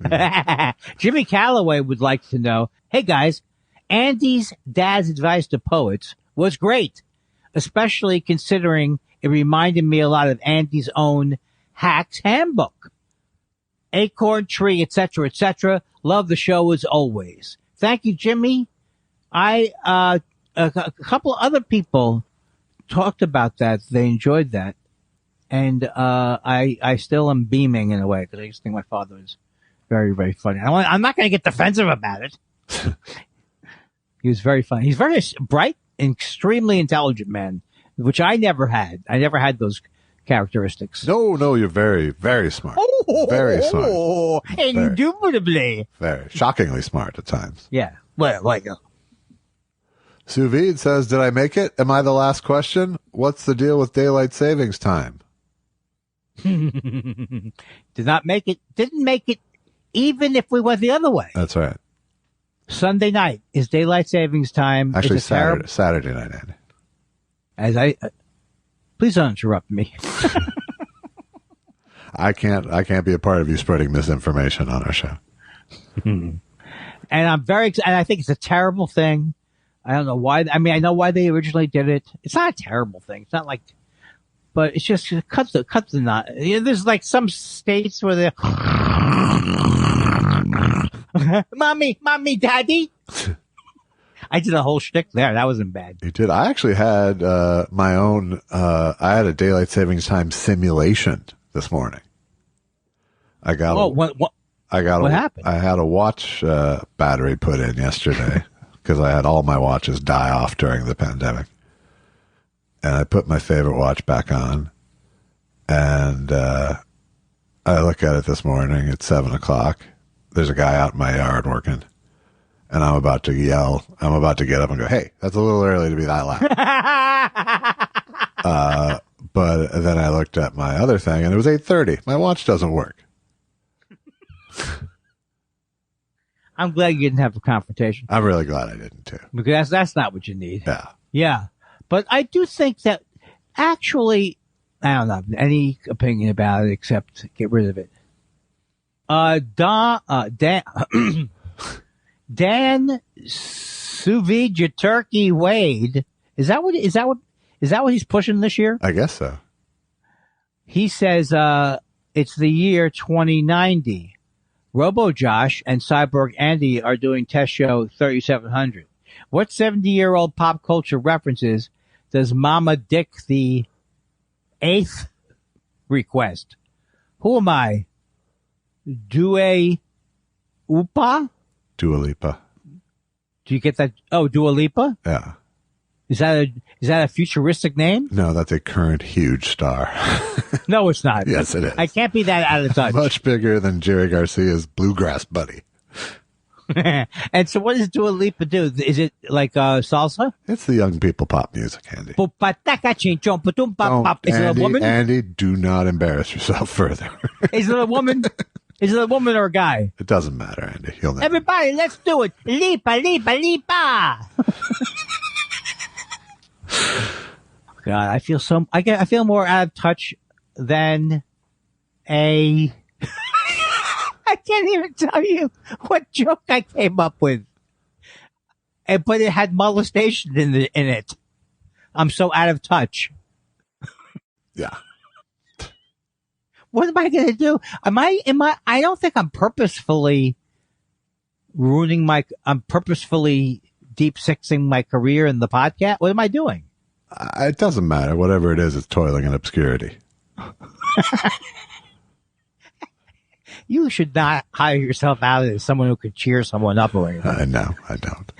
Jimmy Calloway would like to know, hey guys, Andy's dad's advice to poets was great, especially considering it reminded me a lot of Andy's own Hack's Handbook. Acorn Tree, etc., etc. Love the show as always. Thank you, Jimmy. A couple other people talked about that. They enjoyed that. And I still am beaming in a way because I just think my father is very, very funny. I'm not going to get defensive about it. He was very funny. He's very bright and extremely intelligent man, which I never had. I never had those characteristics. No, you're very, very smart. Very smart. Indubitably. Very shockingly smart at times. Yeah. Well, like Sous Vide says, did I make it? Am I the last question? What's the deal with daylight savings time? Did not make it. Didn't make it even if we went the other way. That's right. Sunday night is daylight savings time. Actually, Saturday night, Andy. Please don't interrupt me. I can't be a part of you spreading misinformation on our show. And I'm very excited. I think it's a terrible thing. I don't know why. I mean, I know why they originally did it. It's not a terrible thing. It's not like, but it's just cut the knot. You know, there's like some states where they're, mommy, daddy. I did a whole shtick there. That wasn't bad. You did. I actually had my own. I had a daylight savings time simulation this morning. What happened? I had a watch battery put in yesterday because I had all my watches die off during the pandemic, and I put my favorite watch back on, and I look at it this morning at 7:00. There's a guy out in my yard working. And I'm about to yell. I'm about to get up and go, hey, that's a little early to be that loud. But then I looked at my other thing, and it was 8:30. My watch doesn't work. I'm glad you didn't have a confrontation. I'm really glad I didn't, too. Because that's not what you need. Yeah. Yeah. But I do think that actually, I don't have any opinion about it except get rid of it. Dan Suvija Turkey Wade. Is that what he's pushing this year? I guess so. He says, it's the year 2090. Robo Josh and Cyborg Andy are doing test show 3700. What 70-year-old pop culture references does Mama Dick the 8th request? Who am I? Dua Lipa? Dua Lipa. Do you get that? Oh, Dua Lipa? Yeah. Is that a futuristic name? No, that's a current huge star. No, it's not. Yes, it is. I can't be that out of touch. Much bigger tthan Jerry Garcia's bluegrass buddy. And so what does Dua Lipa do? Is it like salsa? It's the young people pop music, Andy. Is it a woman? Andy, do not embarrass yourself further. Is it a woman? Is it a woman or a guy? It doesn't matter, Andy. You'll never. Everybody, let's do it. Lipa, Lipa, Lipa. God, I feel more out of touch than a. I can't even tell you what joke I came up with, but it had molestation in it. I'm so out of touch. Yeah. What am I going to do? I don't think I'm purposefully I'm purposefully deep sixing my career in the podcast. What am I doing? It doesn't matter. Whatever it is, it's toiling in obscurity. You should not hire yourself out as someone who could cheer someone up or anything. No, I don't.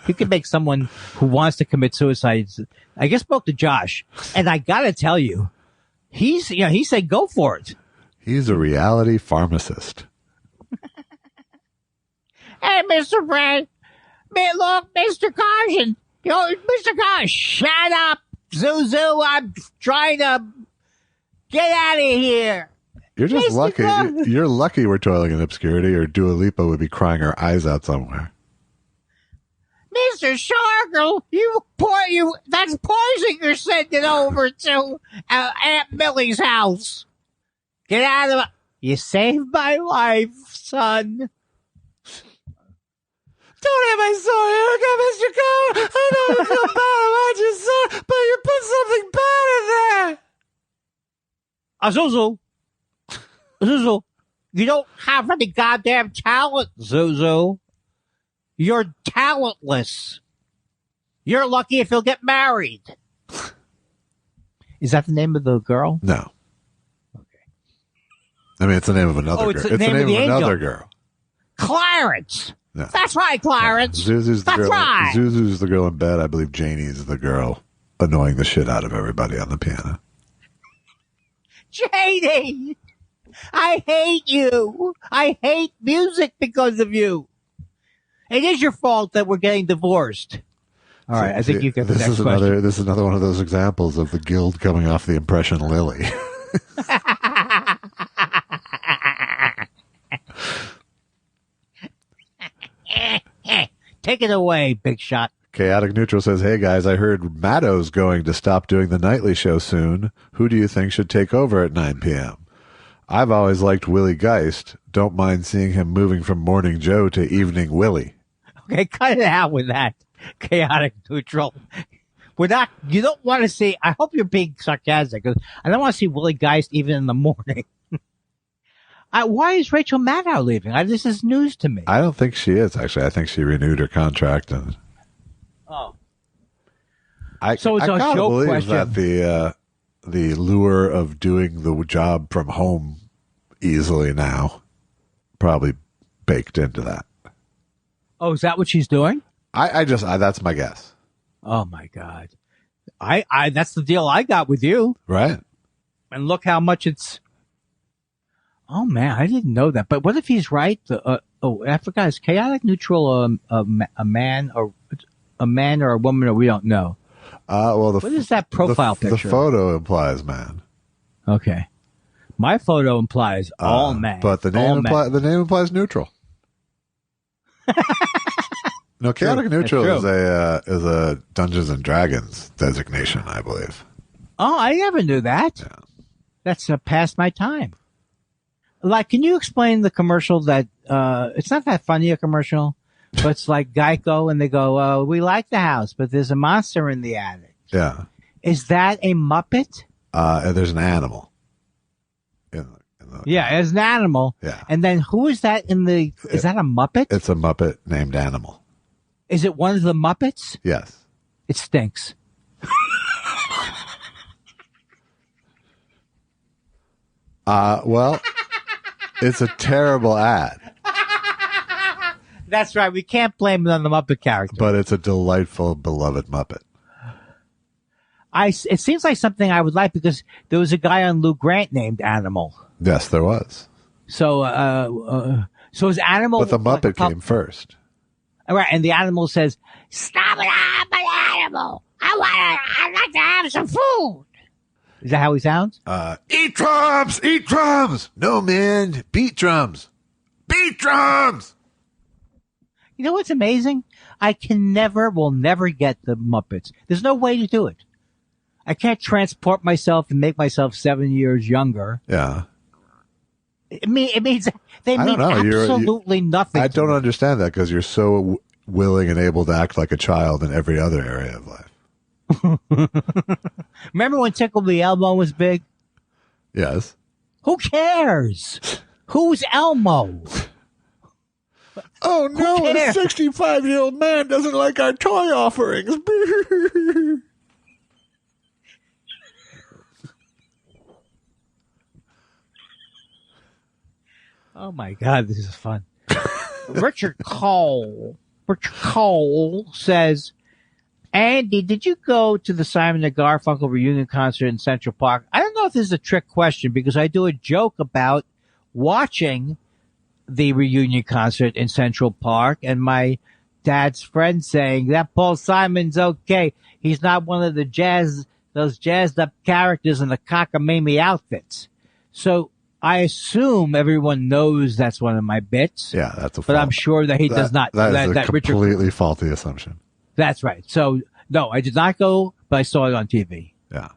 You could make someone who wants to commit suicide. I just spoke to Josh, and I got to tell you, he said go for it. He's a reality pharmacist. Hey, Mr. Brad. Look, Mr. Caution. Mr. Caution, shut up. Zuzu, I'm trying to get out of here. You're just Mr. lucky. You're lucky we're toiling in obscurity, or Dua Lipa would be crying her eyes out somewhere. Mr. Sharkle, that's poison you're sending over to Aunt Millie's house. Get out of it. You saved my life, son. Don't have my sword, Erica, Mr. Cole. I know you feel bad about your son, but you put something bad in there. Zuzu, you don't have any goddamn talent, Zuzu. You're talentless. You're lucky if you'll get married. Is that the name of the girl? No. Okay. I mean, it's the name of another girl. It's the name of another girl. Clarence. No. That's right, Clarence. Zuzu's the That's girl. right. Zuzu's the girl in bed. I believe Janie's the girl annoying the shit out of everybody on the piano. Janie, I hate you. I hate music because of you. It is your fault that we're getting divorced. All right, I think you get the next question. This is another one of those examples of the guild coming off the impression Lily. Take it away, big shot. Chaotic Neutral says, hey guys, I heard Maddo's going to stop doing the nightly show soon. Who do you think should take over at 9 p.m.? I've always liked Willie Geist. Don't mind seeing him moving from Morning Joe to Evening Willie. Okay, cut it out with that, Chaotic Neutral. You don't want to see, I hope you're being sarcastic, because I don't want to see Willie Geist even in the morning. Why is Rachel Maddow leaving? This is news to me. I don't think she is, actually. I think she renewed her contract. And so it's I a gotta joke believe question. that the lure of doing the job from home easily now probably baked into that. Oh, is that what she's doing? That's my guess. Oh my God. That's the deal I got with you. Right. And look how much it's. Oh man, I didn't know that. But what if he's right? I forgot. Is Chaotic Neutral a man or a woman, or we don't know? Well, What is that profile the picture? The photo implies man. Okay. My photo implies all men. But the name implies neutral. No, chaotic neutral is a Dungeons and Dragons designation, I believe. Oh, I never knew that. Yeah. That's past my time. Like, can you explain the commercial that it's not that funny a commercial, but it's like Geico and they go, "We like the house, but there's a monster in the attic." Yeah. Is that a Muppet? And there's an animal. Yeah, as an animal. Yeah. And then who is that is that a Muppet? It's a Muppet named Animal. Is it one of the Muppets? Yes. It stinks. Well, it's a terrible ad. That's right. We can't blame it on the Muppet character. But it's a delightful, beloved Muppet. It seems like something I would like because there was a guy on Lou Grant named Animal. Yes, there was. So is Animal? But the Muppet came first. All right, and the animal says, "Stop it, I'm an animal. I'd like to have some food." Is that how he sounds? Eat drums! Eat drums! No, man. Beat drums. Beat drums! You know what's amazing? I will never get the Muppets. There's no way to do it. I can't transport myself and make myself 7 years younger. Yeah. It means they mean absolutely nothing. I don't understand that because you're so willing and able to act like a child in every other area of life. Remember when Tickle the Elmo was big? Yes. Who cares? Who's Elmo? Oh no, a 65-year-old man doesn't like our toy offerings. Oh my God, this is fun. Richard Cole says, "Andy, did you go to the Simon and Garfunkel reunion concert in Central Park?" I don't know if this is a trick question because I do a joke about watching the reunion concert in Central Park and my dad's friend saying that Paul Simon's okay. He's not one of those jazzed up characters in the cockamamie outfits. So I assume everyone knows that's one of my bits. Yeah, that's a fault. But I'm sure that he does not. That is a completely Richard, faulty assumption. That's right. So, no, I did not go, but I saw it on TV. Yeah.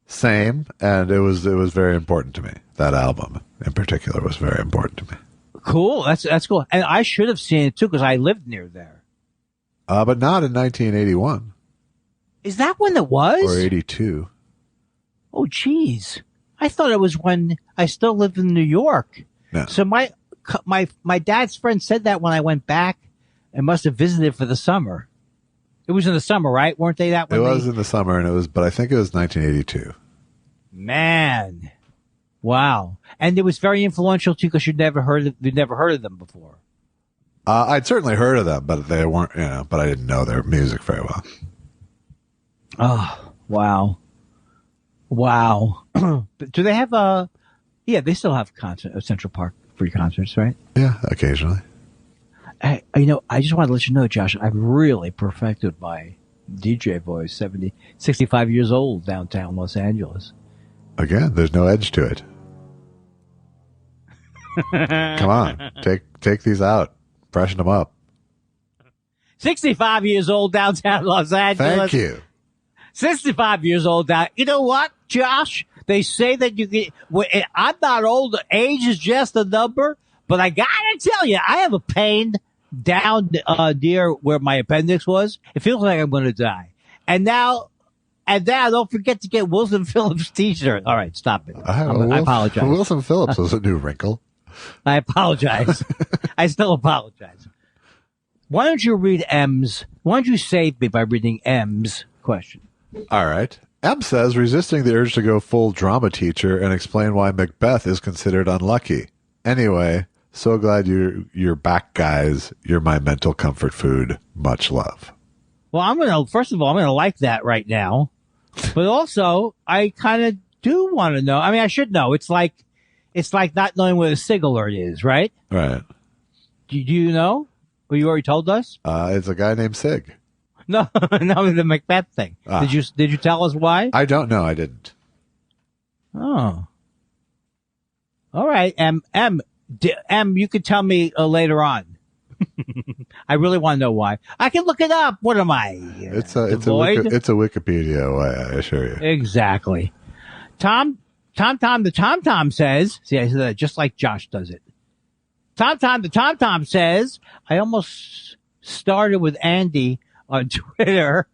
Same, and it was very important to me. That album in particular was very important to me. Cool. That's cool. And I should have seen it too because I lived near there. But not in 1981. Is that when it was? Or 82. Oh, geez. I thought it was when I still lived in New York. No. So my dad's friend said that when I went back and must have visited for the summer. It was in the summer, right? Weren't they that? It was in the summer, but I think it was 1982. Man, wow! And it was very influential too because you'd never heard of them before. I'd certainly heard of them, but they weren't, but I didn't know their music very well. Oh, wow. Do they have yeah, they still have Central Park free concerts, right? Yeah, occasionally. I just want to let you know, Josh, I've really perfected my DJ voice, 65 years old, downtown Los Angeles. Again, there's no edge to it. Come on, take these out, freshen them up. 65 years old, downtown Los Angeles. Thank you. 65 years old now. You know what, Josh? They say that you can. I'm not old. Age is just a number. But I gotta tell you, I have a pain down near where my appendix was. It feels like I'm going to die. And now, don't forget to get Wilson Phillips' T-shirt. All right, stop it. I apologize. Wilson Phillips was a new wrinkle. I apologize. I still apologize. Why don't you read M's? Why don't you save me by reading M's question? All right. M says, resisting the urge to go full drama teacher and explain why Macbeth is considered unlucky. Anyway, so glad you're back, guys. You're my mental comfort food. Much love. Well, first of all, I'm going to like that right now. But also, I kind of do want to know. I mean, I should know. It's like not knowing what a SIG alert is, right? Right. Do you know? Well, you already told us? It's a guy named Sig. No, no, the Macbeth thing. Ah. Did you tell us why? I don't know. I didn't. Oh. All right. M, you could tell me later on. I really want to know why. I can look it up. What am I? It's a Wikipedia way, I assure you. Exactly. Tom says, see, I said that just like Josh does it. Tom says, I almost started with Andy on Twitter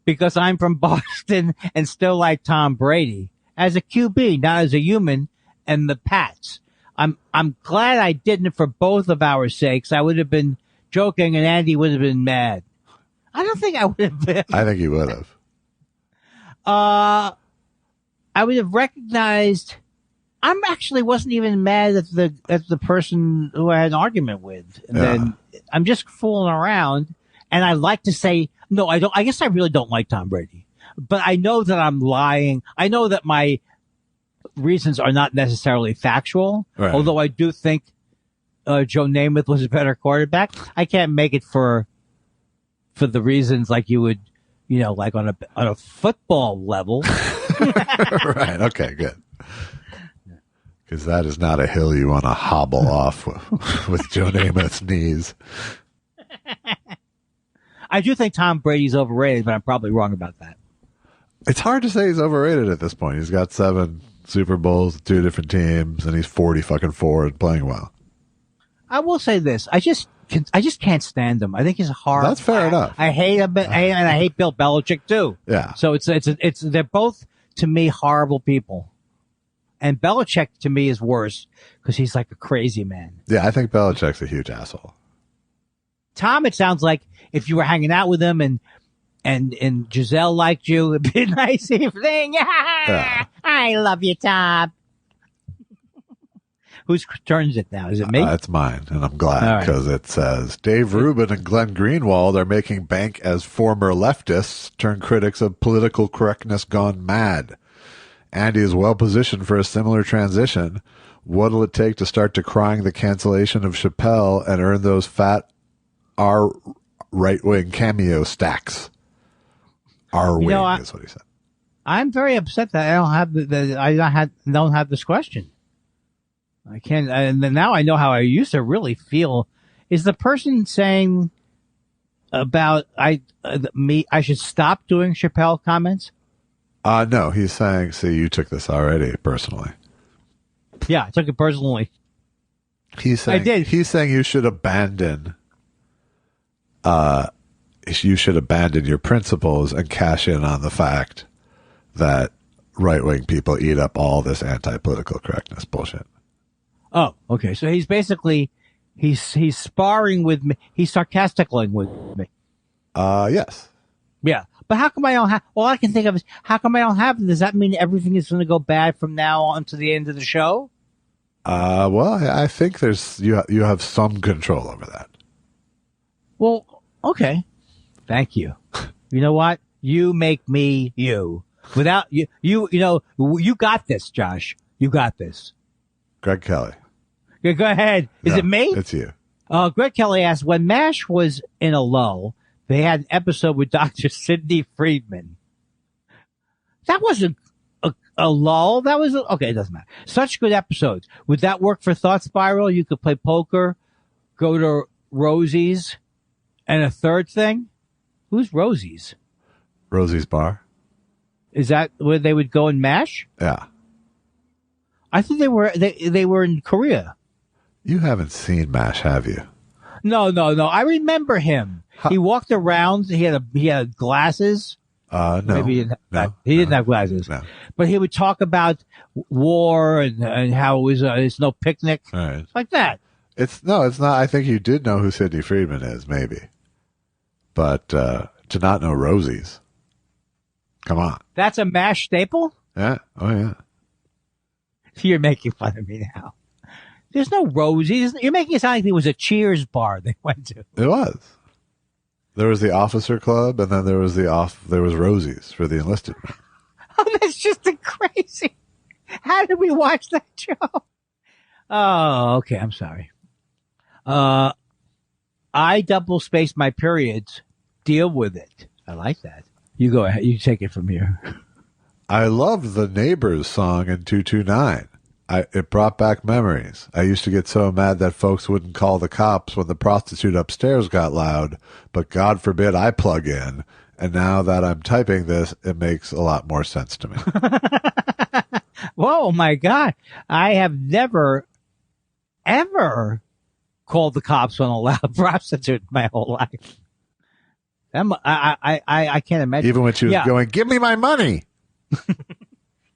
because I'm from Boston and still like Tom Brady as a QB, not as a human, and the Pats. I'm glad I didn't for both of our sakes. I would have been joking and Andy would have been mad. I don't think I would have been. I think he would have. I would have recognized. I'm actually wasn't even mad at the person who I had an argument with. And then I'm just fooling around. And I like to say, no, I don't. I guess I really don't like Tom Brady, but I know that I'm lying. I know that my reasons are not necessarily factual, right. Although I do think Joe Namath was a better quarterback. I can't make it for the reasons like you would, like on a football level. Right. Okay. Good. Because that is not a hill you want to hobble off with Joe Namath's knees. I do think Tom Brady's overrated, but I'm probably wrong about that. It's hard to say he's overrated at this point. He's got 7 Super Bowls with 2 different teams, and he's 44 and playing well. I will say this: I just can't stand him. I think he's hard. That's fair enough. I hate him, and I hate Bill Belichick too. Yeah. So it's they're both to me horrible people, and Belichick to me is worse because he's like a crazy man. Yeah, I think Belichick's a huge asshole. Tom, it sounds like if you were hanging out with him and Giselle liked you, it'd be a nice evening. Yeah. I love you, Tom. Whose turn is it now? Is it me? It's mine, and I'm glad because it says Dave Rubin and Glenn Greenwald are making bank as former leftists turn critics of political correctness gone mad. Andy is well positioned for a similar transition. What'll it take to start decrying the cancellation of Chappelle and earn those fat R right-wing cameo stacks? R-wing is what he said. I'm very upset that I don't have don't have this question. I can't, and now I know how I used to really feel. Is the person saying about I should stop doing Chappelle comments? No, he's saying, see, you took this already personally. Yeah, I took it personally. He's saying, I did. He's saying you should abandon your principles and cash in on the fact that right-wing people eat up all this anti-political correctness bullshit. Oh, okay. So he's basically, he's sparring with me. He's sarcastically with me. Yes. Yeah. But how come I don't have, all I can think of is, how come I don't have, does that mean everything is going to go bad from now on to the end of the show? Well, I think you have some control over that. Well, okay. Thank you. You know what? You make me you. Without you, you got this, Josh. You got this. Greg Kelly. Yeah, go ahead. Is it me? It's you. Greg Kelly asked, when MASH was in a lull, they had an episode with Dr. Sidney Friedman. That wasn't a lull. That was, okay, it doesn't matter. Such good episodes. Would that work for Thought Spiral? You could play poker, go to Rosie's, and a third thing? Who's Rosie's? Rosie's Bar. Is that where they would go and MASH? Yeah. I think they were in Korea. You haven't seen MASH, have you? No. I remember him. He walked around. He had glasses. No. Maybe he didn't have glasses. No. But he would talk about war and how it was it's no picnic. Right. Like that. It's not. I think you did know who Sidney Friedman is, maybe. But to not know Rosie's. Come on. That's a MASH staple? Yeah. Oh, yeah. You're making fun of me now. There's no Rosie's. You're making it sound like there was a Cheers bar they went to. It was. There was the Officer Club, and then there was Rosie's for the enlisted men. Oh, that's just crazy. How did we watch that show? Oh, okay. I'm sorry. I double spaced my periods deal with it. I like that. You go ahead. You take it from here. I loved the Neighbors song in 229. It brought back memories. I used to get so mad that folks wouldn't call the cops when the prostitute upstairs got loud, but God forbid I plug in. And now that I'm typing this, it makes a lot more sense to me. Whoa, my God. I have never, ever called the cops on a loud prostitute my whole life. I can't imagine. Even when she was going, give me my money.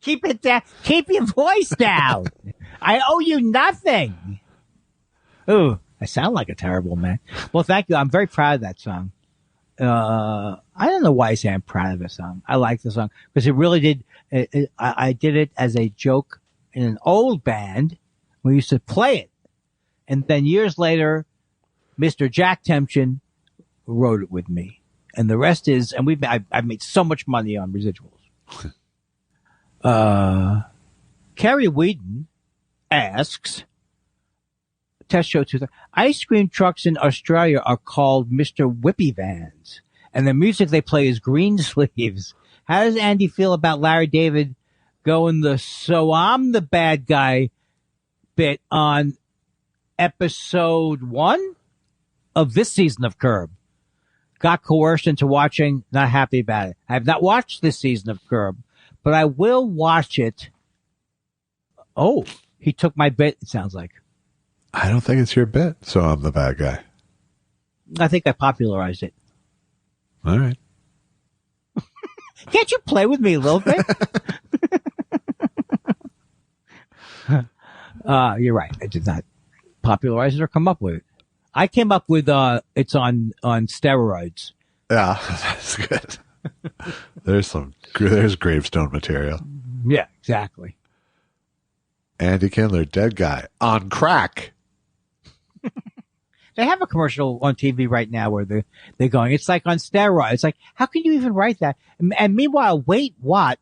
Keep it down. Keep your voice down. I owe you nothing. Ooh, I sound like a terrible man. Well, thank you. I'm very proud of that song. I don't know why I say I'm proud of the song. I like the song because it really did. I did it as a joke in an old band. We used to play it. And then years later, Mr. Jack Tempchin wrote it with me. And the rest is, and I've made so much money on residuals. Carrie Whedon asks, test show 2, ice cream trucks in Australia are called Mr. Whippy vans, and the music they play is Green Sleeves. How does Andy feel about Larry David going the "so I'm the bad guy" bit on episode 1 of this season of Curb? Got coerced into watching, not happy about it. I have not watched this season of Curb, but I will watch it. Oh, he took my bit, it sounds like. I don't think it's your bit, so I'm the bad guy. I think I popularized it. All right. Can't you play with me a little bit? You're right. I did not popularize it or come up with it. I came up with it's on steroids. Yeah, that's good. There's gravestone material. Yeah, exactly. Andy Kindler, dead guy on crack. They have a commercial on TV right now where they're going, it's like on steroids. It's like, how can you even write that? And meanwhile, Wait What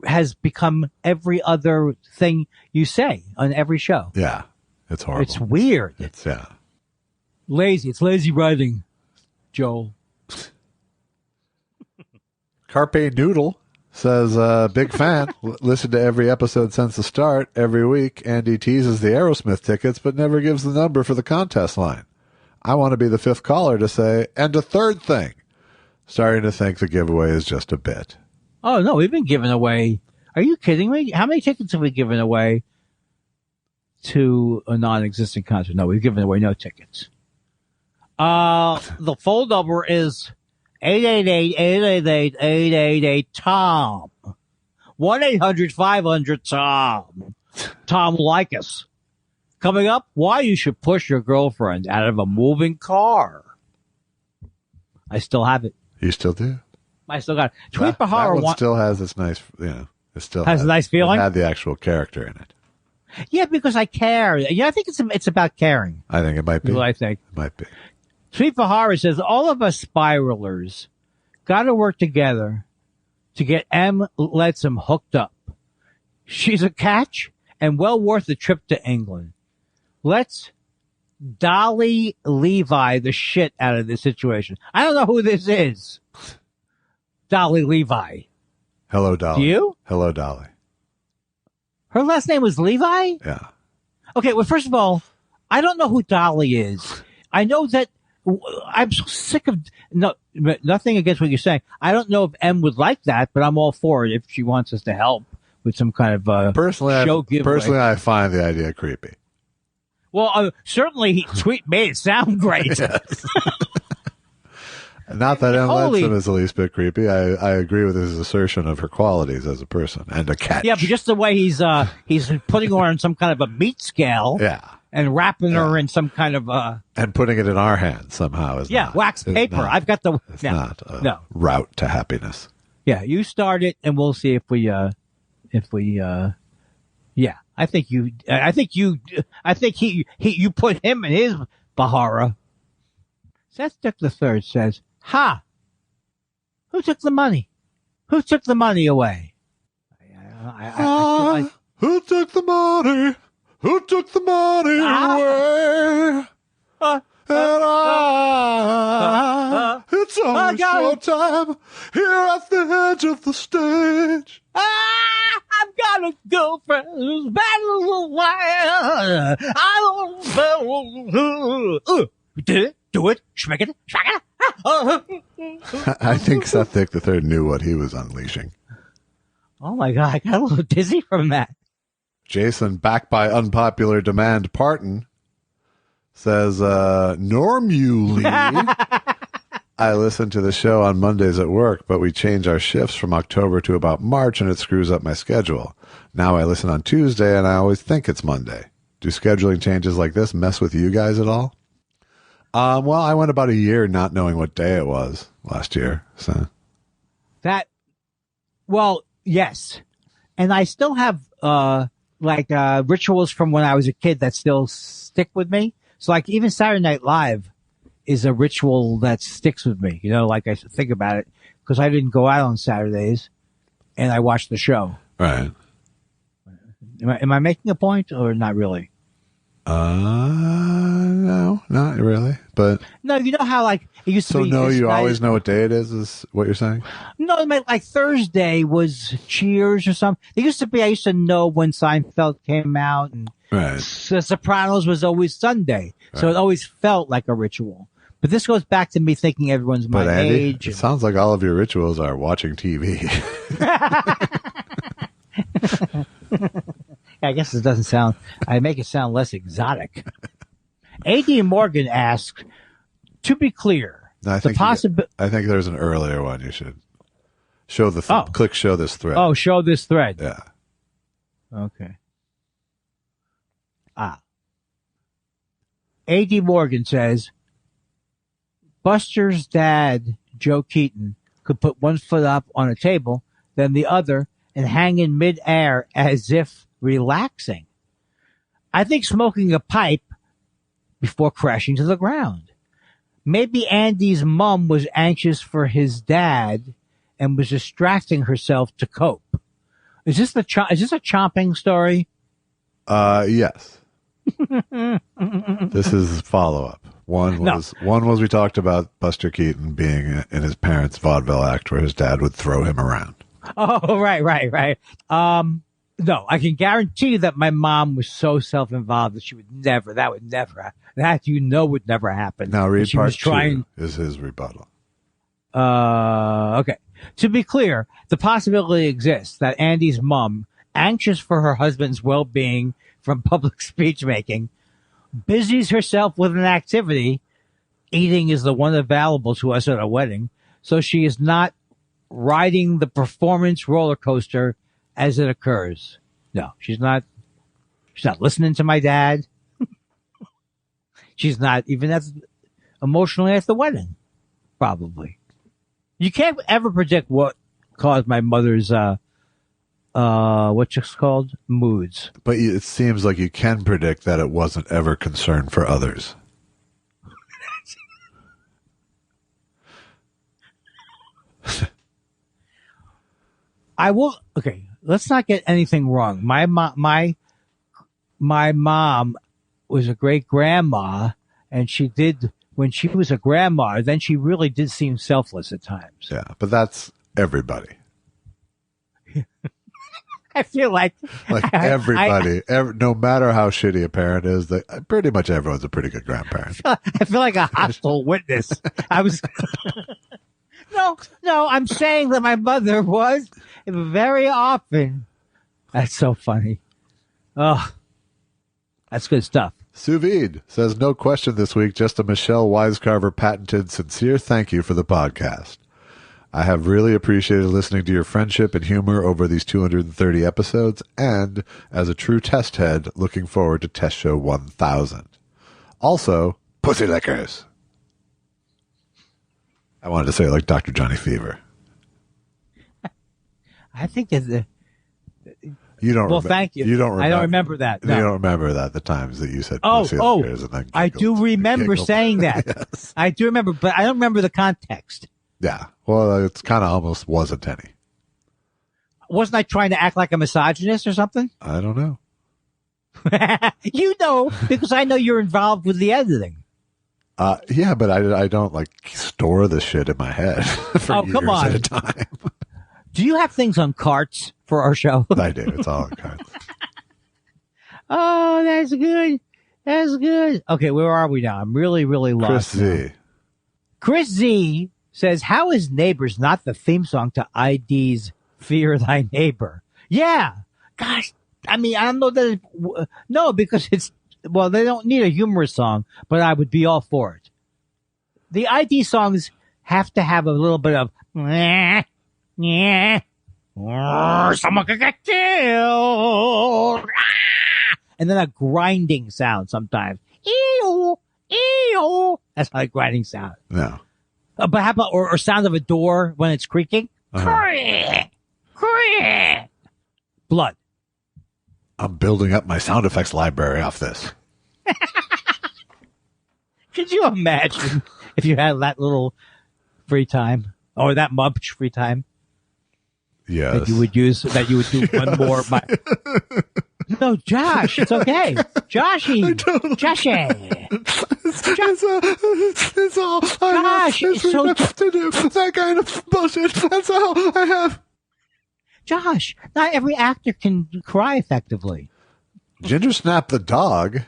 has become every other thing you say on every show. Yeah, it's horrible. It's weird. It's lazy. It's lazy writing, Joel. Carpe Noodle says, big fan. Listen to every episode since the start. Every week, Andy teases the Aerosmith tickets, but never gives the number for the contest line. I want to be the 5th caller to say, and a third thing. Starting to think the giveaway is just a bit. Oh, no, we've been giving away. Are you kidding me? How many tickets have we given away to a non-existent concert? No, we've given away no tickets. The phone number is 888-888-888-TOM. 1-800-500-TOM. Tom Likas. Coming up, why you should push your girlfriend out of a moving car. I still have it. You still do? I still got it. Tweet Bahar. That one still has its nice, it still has a nice feeling. It had the actual character in it. Yeah, because I care. Yeah, I think it's about caring. I think it might be. What I think. It might be. Tweet Bahar says, all of us spiralers got to work together to get M. Leadsom hooked up. She's a catch and well worth the trip to England. Let's Dolly Levi the shit out of this situation. I don't know who this is. Dolly Levi. Hello, Dolly. Do you? Hello, Dolly. Her last name was Levi? Yeah. Okay, well, first of all, I don't know who Dolly is. I know that I'm so sick of nothing against what you're saying. I don't know if M would like that, but I'm all for it if she wants us to help with some kind of show giveaway. Personally, I find the idea creepy. Well, certainly he made it sound great. Not that M. Leadsom is the least bit creepy. I agree with his assertion of her qualities as a person and a catch. Yeah, but just the way he's putting her on some kind of a meat scale. Yeah. And wrapping her in some kind of and putting it in our hands somehow is wax paper. I've got the not a route to happiness. Yeah, you start it, and we'll see if we yeah. I think you put him in his Bahara. Seth Dick III says, "Ha! Who took the money? Who took the money away? Who took the money? Who took the money away? And it's always your time here at the edge of the stage. I've got a girlfriend who's better than liar. I don't do it. Schmick it. I think Seth Dick III knew what he was unleashing. Oh my God, I got a little dizzy from that. Jason, back by unpopular demand, Parton, says, normally, I listen to the show on Mondays at work, but we change our shifts from October to about March, and it screws up my schedule. Now I listen on Tuesday, and I always think it's Monday. Do scheduling changes like this mess with you guys at all? Well, I went about a year not knowing what day it was last year. So well, yes. And I still have, rituals from when I was a kid that still stick with me. So like even Saturday Night Live is a ritual that sticks with me. You know, like I think about it because I didn't go out on Saturdays and I watched the show. Right. Am I making a point or not really? No, not really. But no, you know how like it used to be. So no, you always know what day it is what you're saying? No, like Thursday was Cheers or something. It used to be. I used to know when Seinfeld came out, and right. The Sopranos was always Sunday, so it always felt like a ritual. But this goes back to me thinking everyone's my Andy, age. It sounds like all of your rituals are watching TV. I guess it doesn't sound. I make it sound less exotic. A.D. Morgan asks, to be clear, I think there's an earlier one you should show the click show this thread. Oh, show this thread. Yeah. Okay. A.D. Morgan says, Buster's dad, Joe Keaton, could put one foot up on a table, then the other, and hang in midair as if relaxing. I think smoking a pipe before crashing to the ground. Maybe Andy's mom was anxious for his dad and was distracting herself to cope. Is this a chomping story? Yes. This is follow-up. One was we talked about Buster Keaton being in his parents' vaudeville act where his dad would throw him around. Oh, right. No, I can guarantee you that my mom was so self-involved that would never would never happen. Now read part two is his rebuttal. Okay. To be clear, the possibility exists that Andy's mom, anxious for her husband's well-being from public speech making, busies herself with an activity. Eating is the one available to us at a wedding, so she is not riding the performance roller coaster as it occurs. No, she's not listening to my dad. She's not even emotionally at the wedding, probably. You can't ever predict what caused my mother's, what's it called? Moods. But it seems like you can predict that it wasn't ever concern for others. Okay, let's not get anything wrong. My mom was a great grandma, and when she was a grandma, then she really did seem selfless at times. Yeah, but that's everybody. I feel like everybody, no matter how shitty a parent is, pretty much everyone's a pretty good grandparent. I feel like a hostile witness. I was. No, I'm saying that my mother was very often. That's so funny. Oh, that's good stuff. Sous Vide says, no question this week, just a Michelle Wisecarver patented sincere thank you for the podcast. I have really appreciated listening to your friendship and humor over these 230 episodes, and as a true test head, looking forward to test show 1000. Also, pussy lickers. I wanted to say it like Dr. Johnny Fever. I think that you don't. Well, thank you. You don't. I don't remember that. No. You don't remember that the times that you said pussy lickers and then I do remember saying that. Yes. I do remember, but I don't remember the context. Yeah. Well, it's kind of almost wasn't any. Wasn't I trying to act like a misogynist or something? I don't know. You know, because I know you're involved with the editing. Yeah, but I don't like store the shit in my head for years come on. at a time. Do you have things on carts for our show? I do. It's all on cards. Oh, that's good. That's good. Okay, where are we now? I'm really, really Chris lost. Z. Chris Z says, how is Neighbors not the theme song to ID's Fear Thy Neighbor? Yeah. Gosh, I mean, I don't know that no, because they don't need a humorous song, but I would be all for it. The ID songs have to have a little bit of, someone could get killed. And then a grinding sound sometimes. Ew, ew. That's not a grinding sound. No. But how about, or sound of a door when it's creaking? Creak, creak. Blood. I'm building up my sound effects library off this. Could you imagine if you had that little free time or that much free time? Yes. That you would do one more. No, Josh, it's okay. Joshy. It's all I have. Josh, It's it's so enough to do that kind of bullshit. That's all I have. Josh, not every actor can cry effectively. Ginger Snap the dog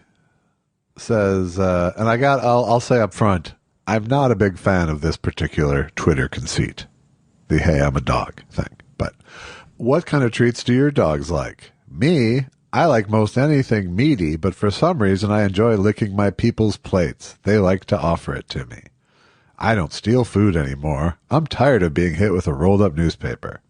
says, and I'll say up front, I'm not a big fan of this particular Twitter conceit. The hey, I'm a dog thing. But what kind of treats do your dogs like? Me, I like most anything meaty, but for some reason I enjoy licking my people's plates. They like to offer it to me. I don't steal food anymore. I'm tired of being hit with a rolled up newspaper.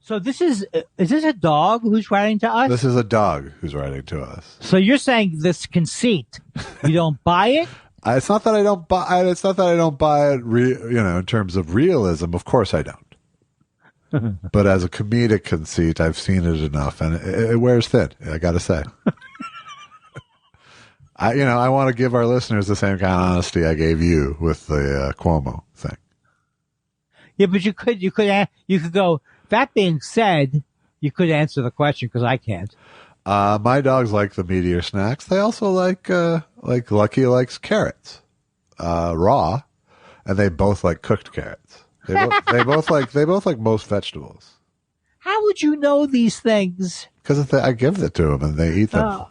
So is this a dog who's writing to us? This is a dog who's writing to us. So you're saying this conceit, you don't buy it? It's not that I don't buy it. It's not that I don't buy it, in terms of realism. Of course I don't. But as a comedic conceit, I've seen it enough, and it wears thin, I got to say. I want to give our listeners the same kind of honesty I gave you with the Cuomo thing. Yeah, but you could go, that being said, you could answer the question because I can't. My dogs like the meatier snacks. They also like Lucky likes carrots, raw, and they both like cooked carrots. They both like most vegetables. How would you know these things? Because I give it to them and they eat them.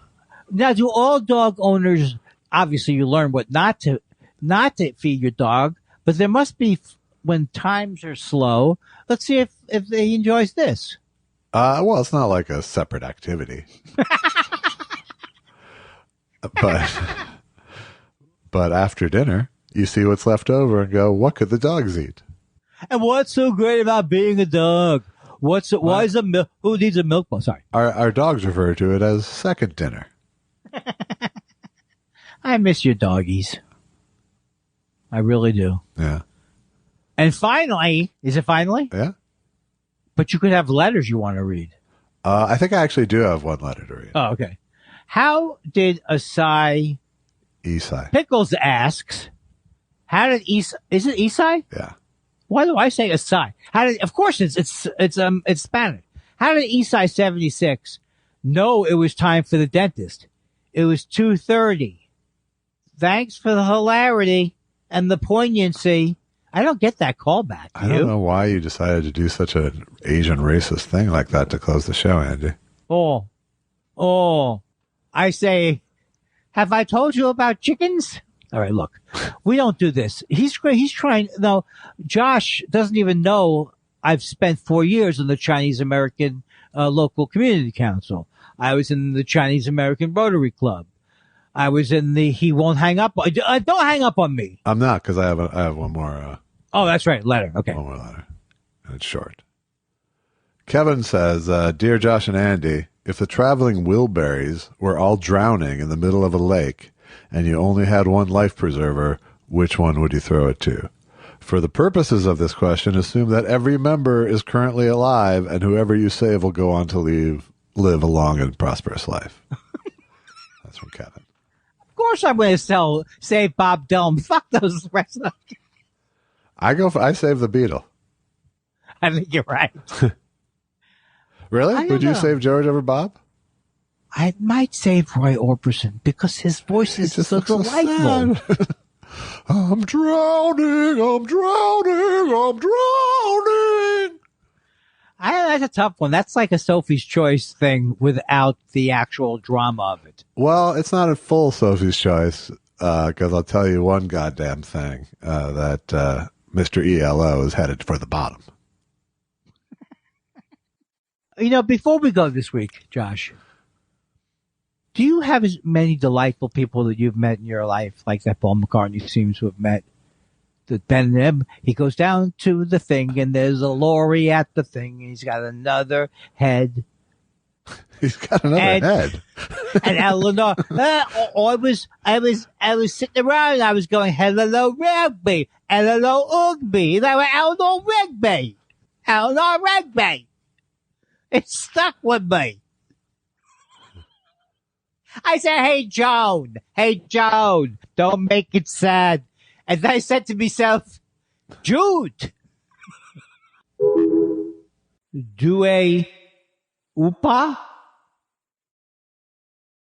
Now, do all dog owners? Obviously, you learn what not to feed your dog, but there must be when times are slow. Let's see if he enjoys this. Well, it's not like a separate activity, but after dinner, you see what's left over and go, what could the dogs eat? And what's so great about being a dog? Who needs a milk bowl? Sorry. Our dogs refer to it as second dinner. I miss your doggies. I really do. Yeah. And finally, is it finally? Yeah. But you could have letters you want to read. I think I actually do have one letter to read. Oh, okay. How did Esai Pickles asks, how did is it Esai? Yeah. Why do I say Esai? Of course it's Spanish. How did Esai 76 know it was time for the dentist? It was 2:30. Thanks for the hilarity and the poignancy. I don't get that callback. I don't know why you decided to do such an Asian racist thing like that to close the show, Andy. I say, have I told you about chickens? All right, look, we don't do this. He's trying. No, Josh doesn't even know I've spent 4 years in the Chinese American local community council. I was in the Chinese American Rotary Club. I was in the He Won't Hang Up. Don't hang up on me. I'm not, because I have one more. Oh, that's right. Letter. Okay. One more letter. And it's short. Kevin says, Dear Josh and Andy, if the traveling Wilburys were all drowning in the middle of a lake and you only had one life preserver, which one would you throw it to? For the purposes of this question, assume that every member is currently alive and whoever you save will go on to live a long and prosperous life. That's from Kevin. Of course I'm going to save Bob Dylan. Fuck those rest of them. I save the Beatle. I think you're right. Really? Would you save George over Bob? I might save Roy Orbison because his voice is so delightful. I'm drowning, I'm drowning, I'm drowning. That's a tough one. That's like a Sophie's Choice thing without the actual drama of it. Well, it's not a full Sophie's Choice, because I'll tell you one goddamn thing, that Mr. ELO is headed for the bottom. Before we go this week, Josh, do you have as many delightful people that you've met in your life, like that Paul McCartney seems to have met? That Ben, he goes down to the thing, and there's a lorry at the thing, and he's got another head. He's got another head. And Eleanor, I was sitting around, and I was going, hello, rugby, hello, Ugby. They were Eleanor Rigby. Eleanor Rigby. It stuck with me. I said, hey, Joan, don't make it sad. And then I said to myself, Jude, do a oopa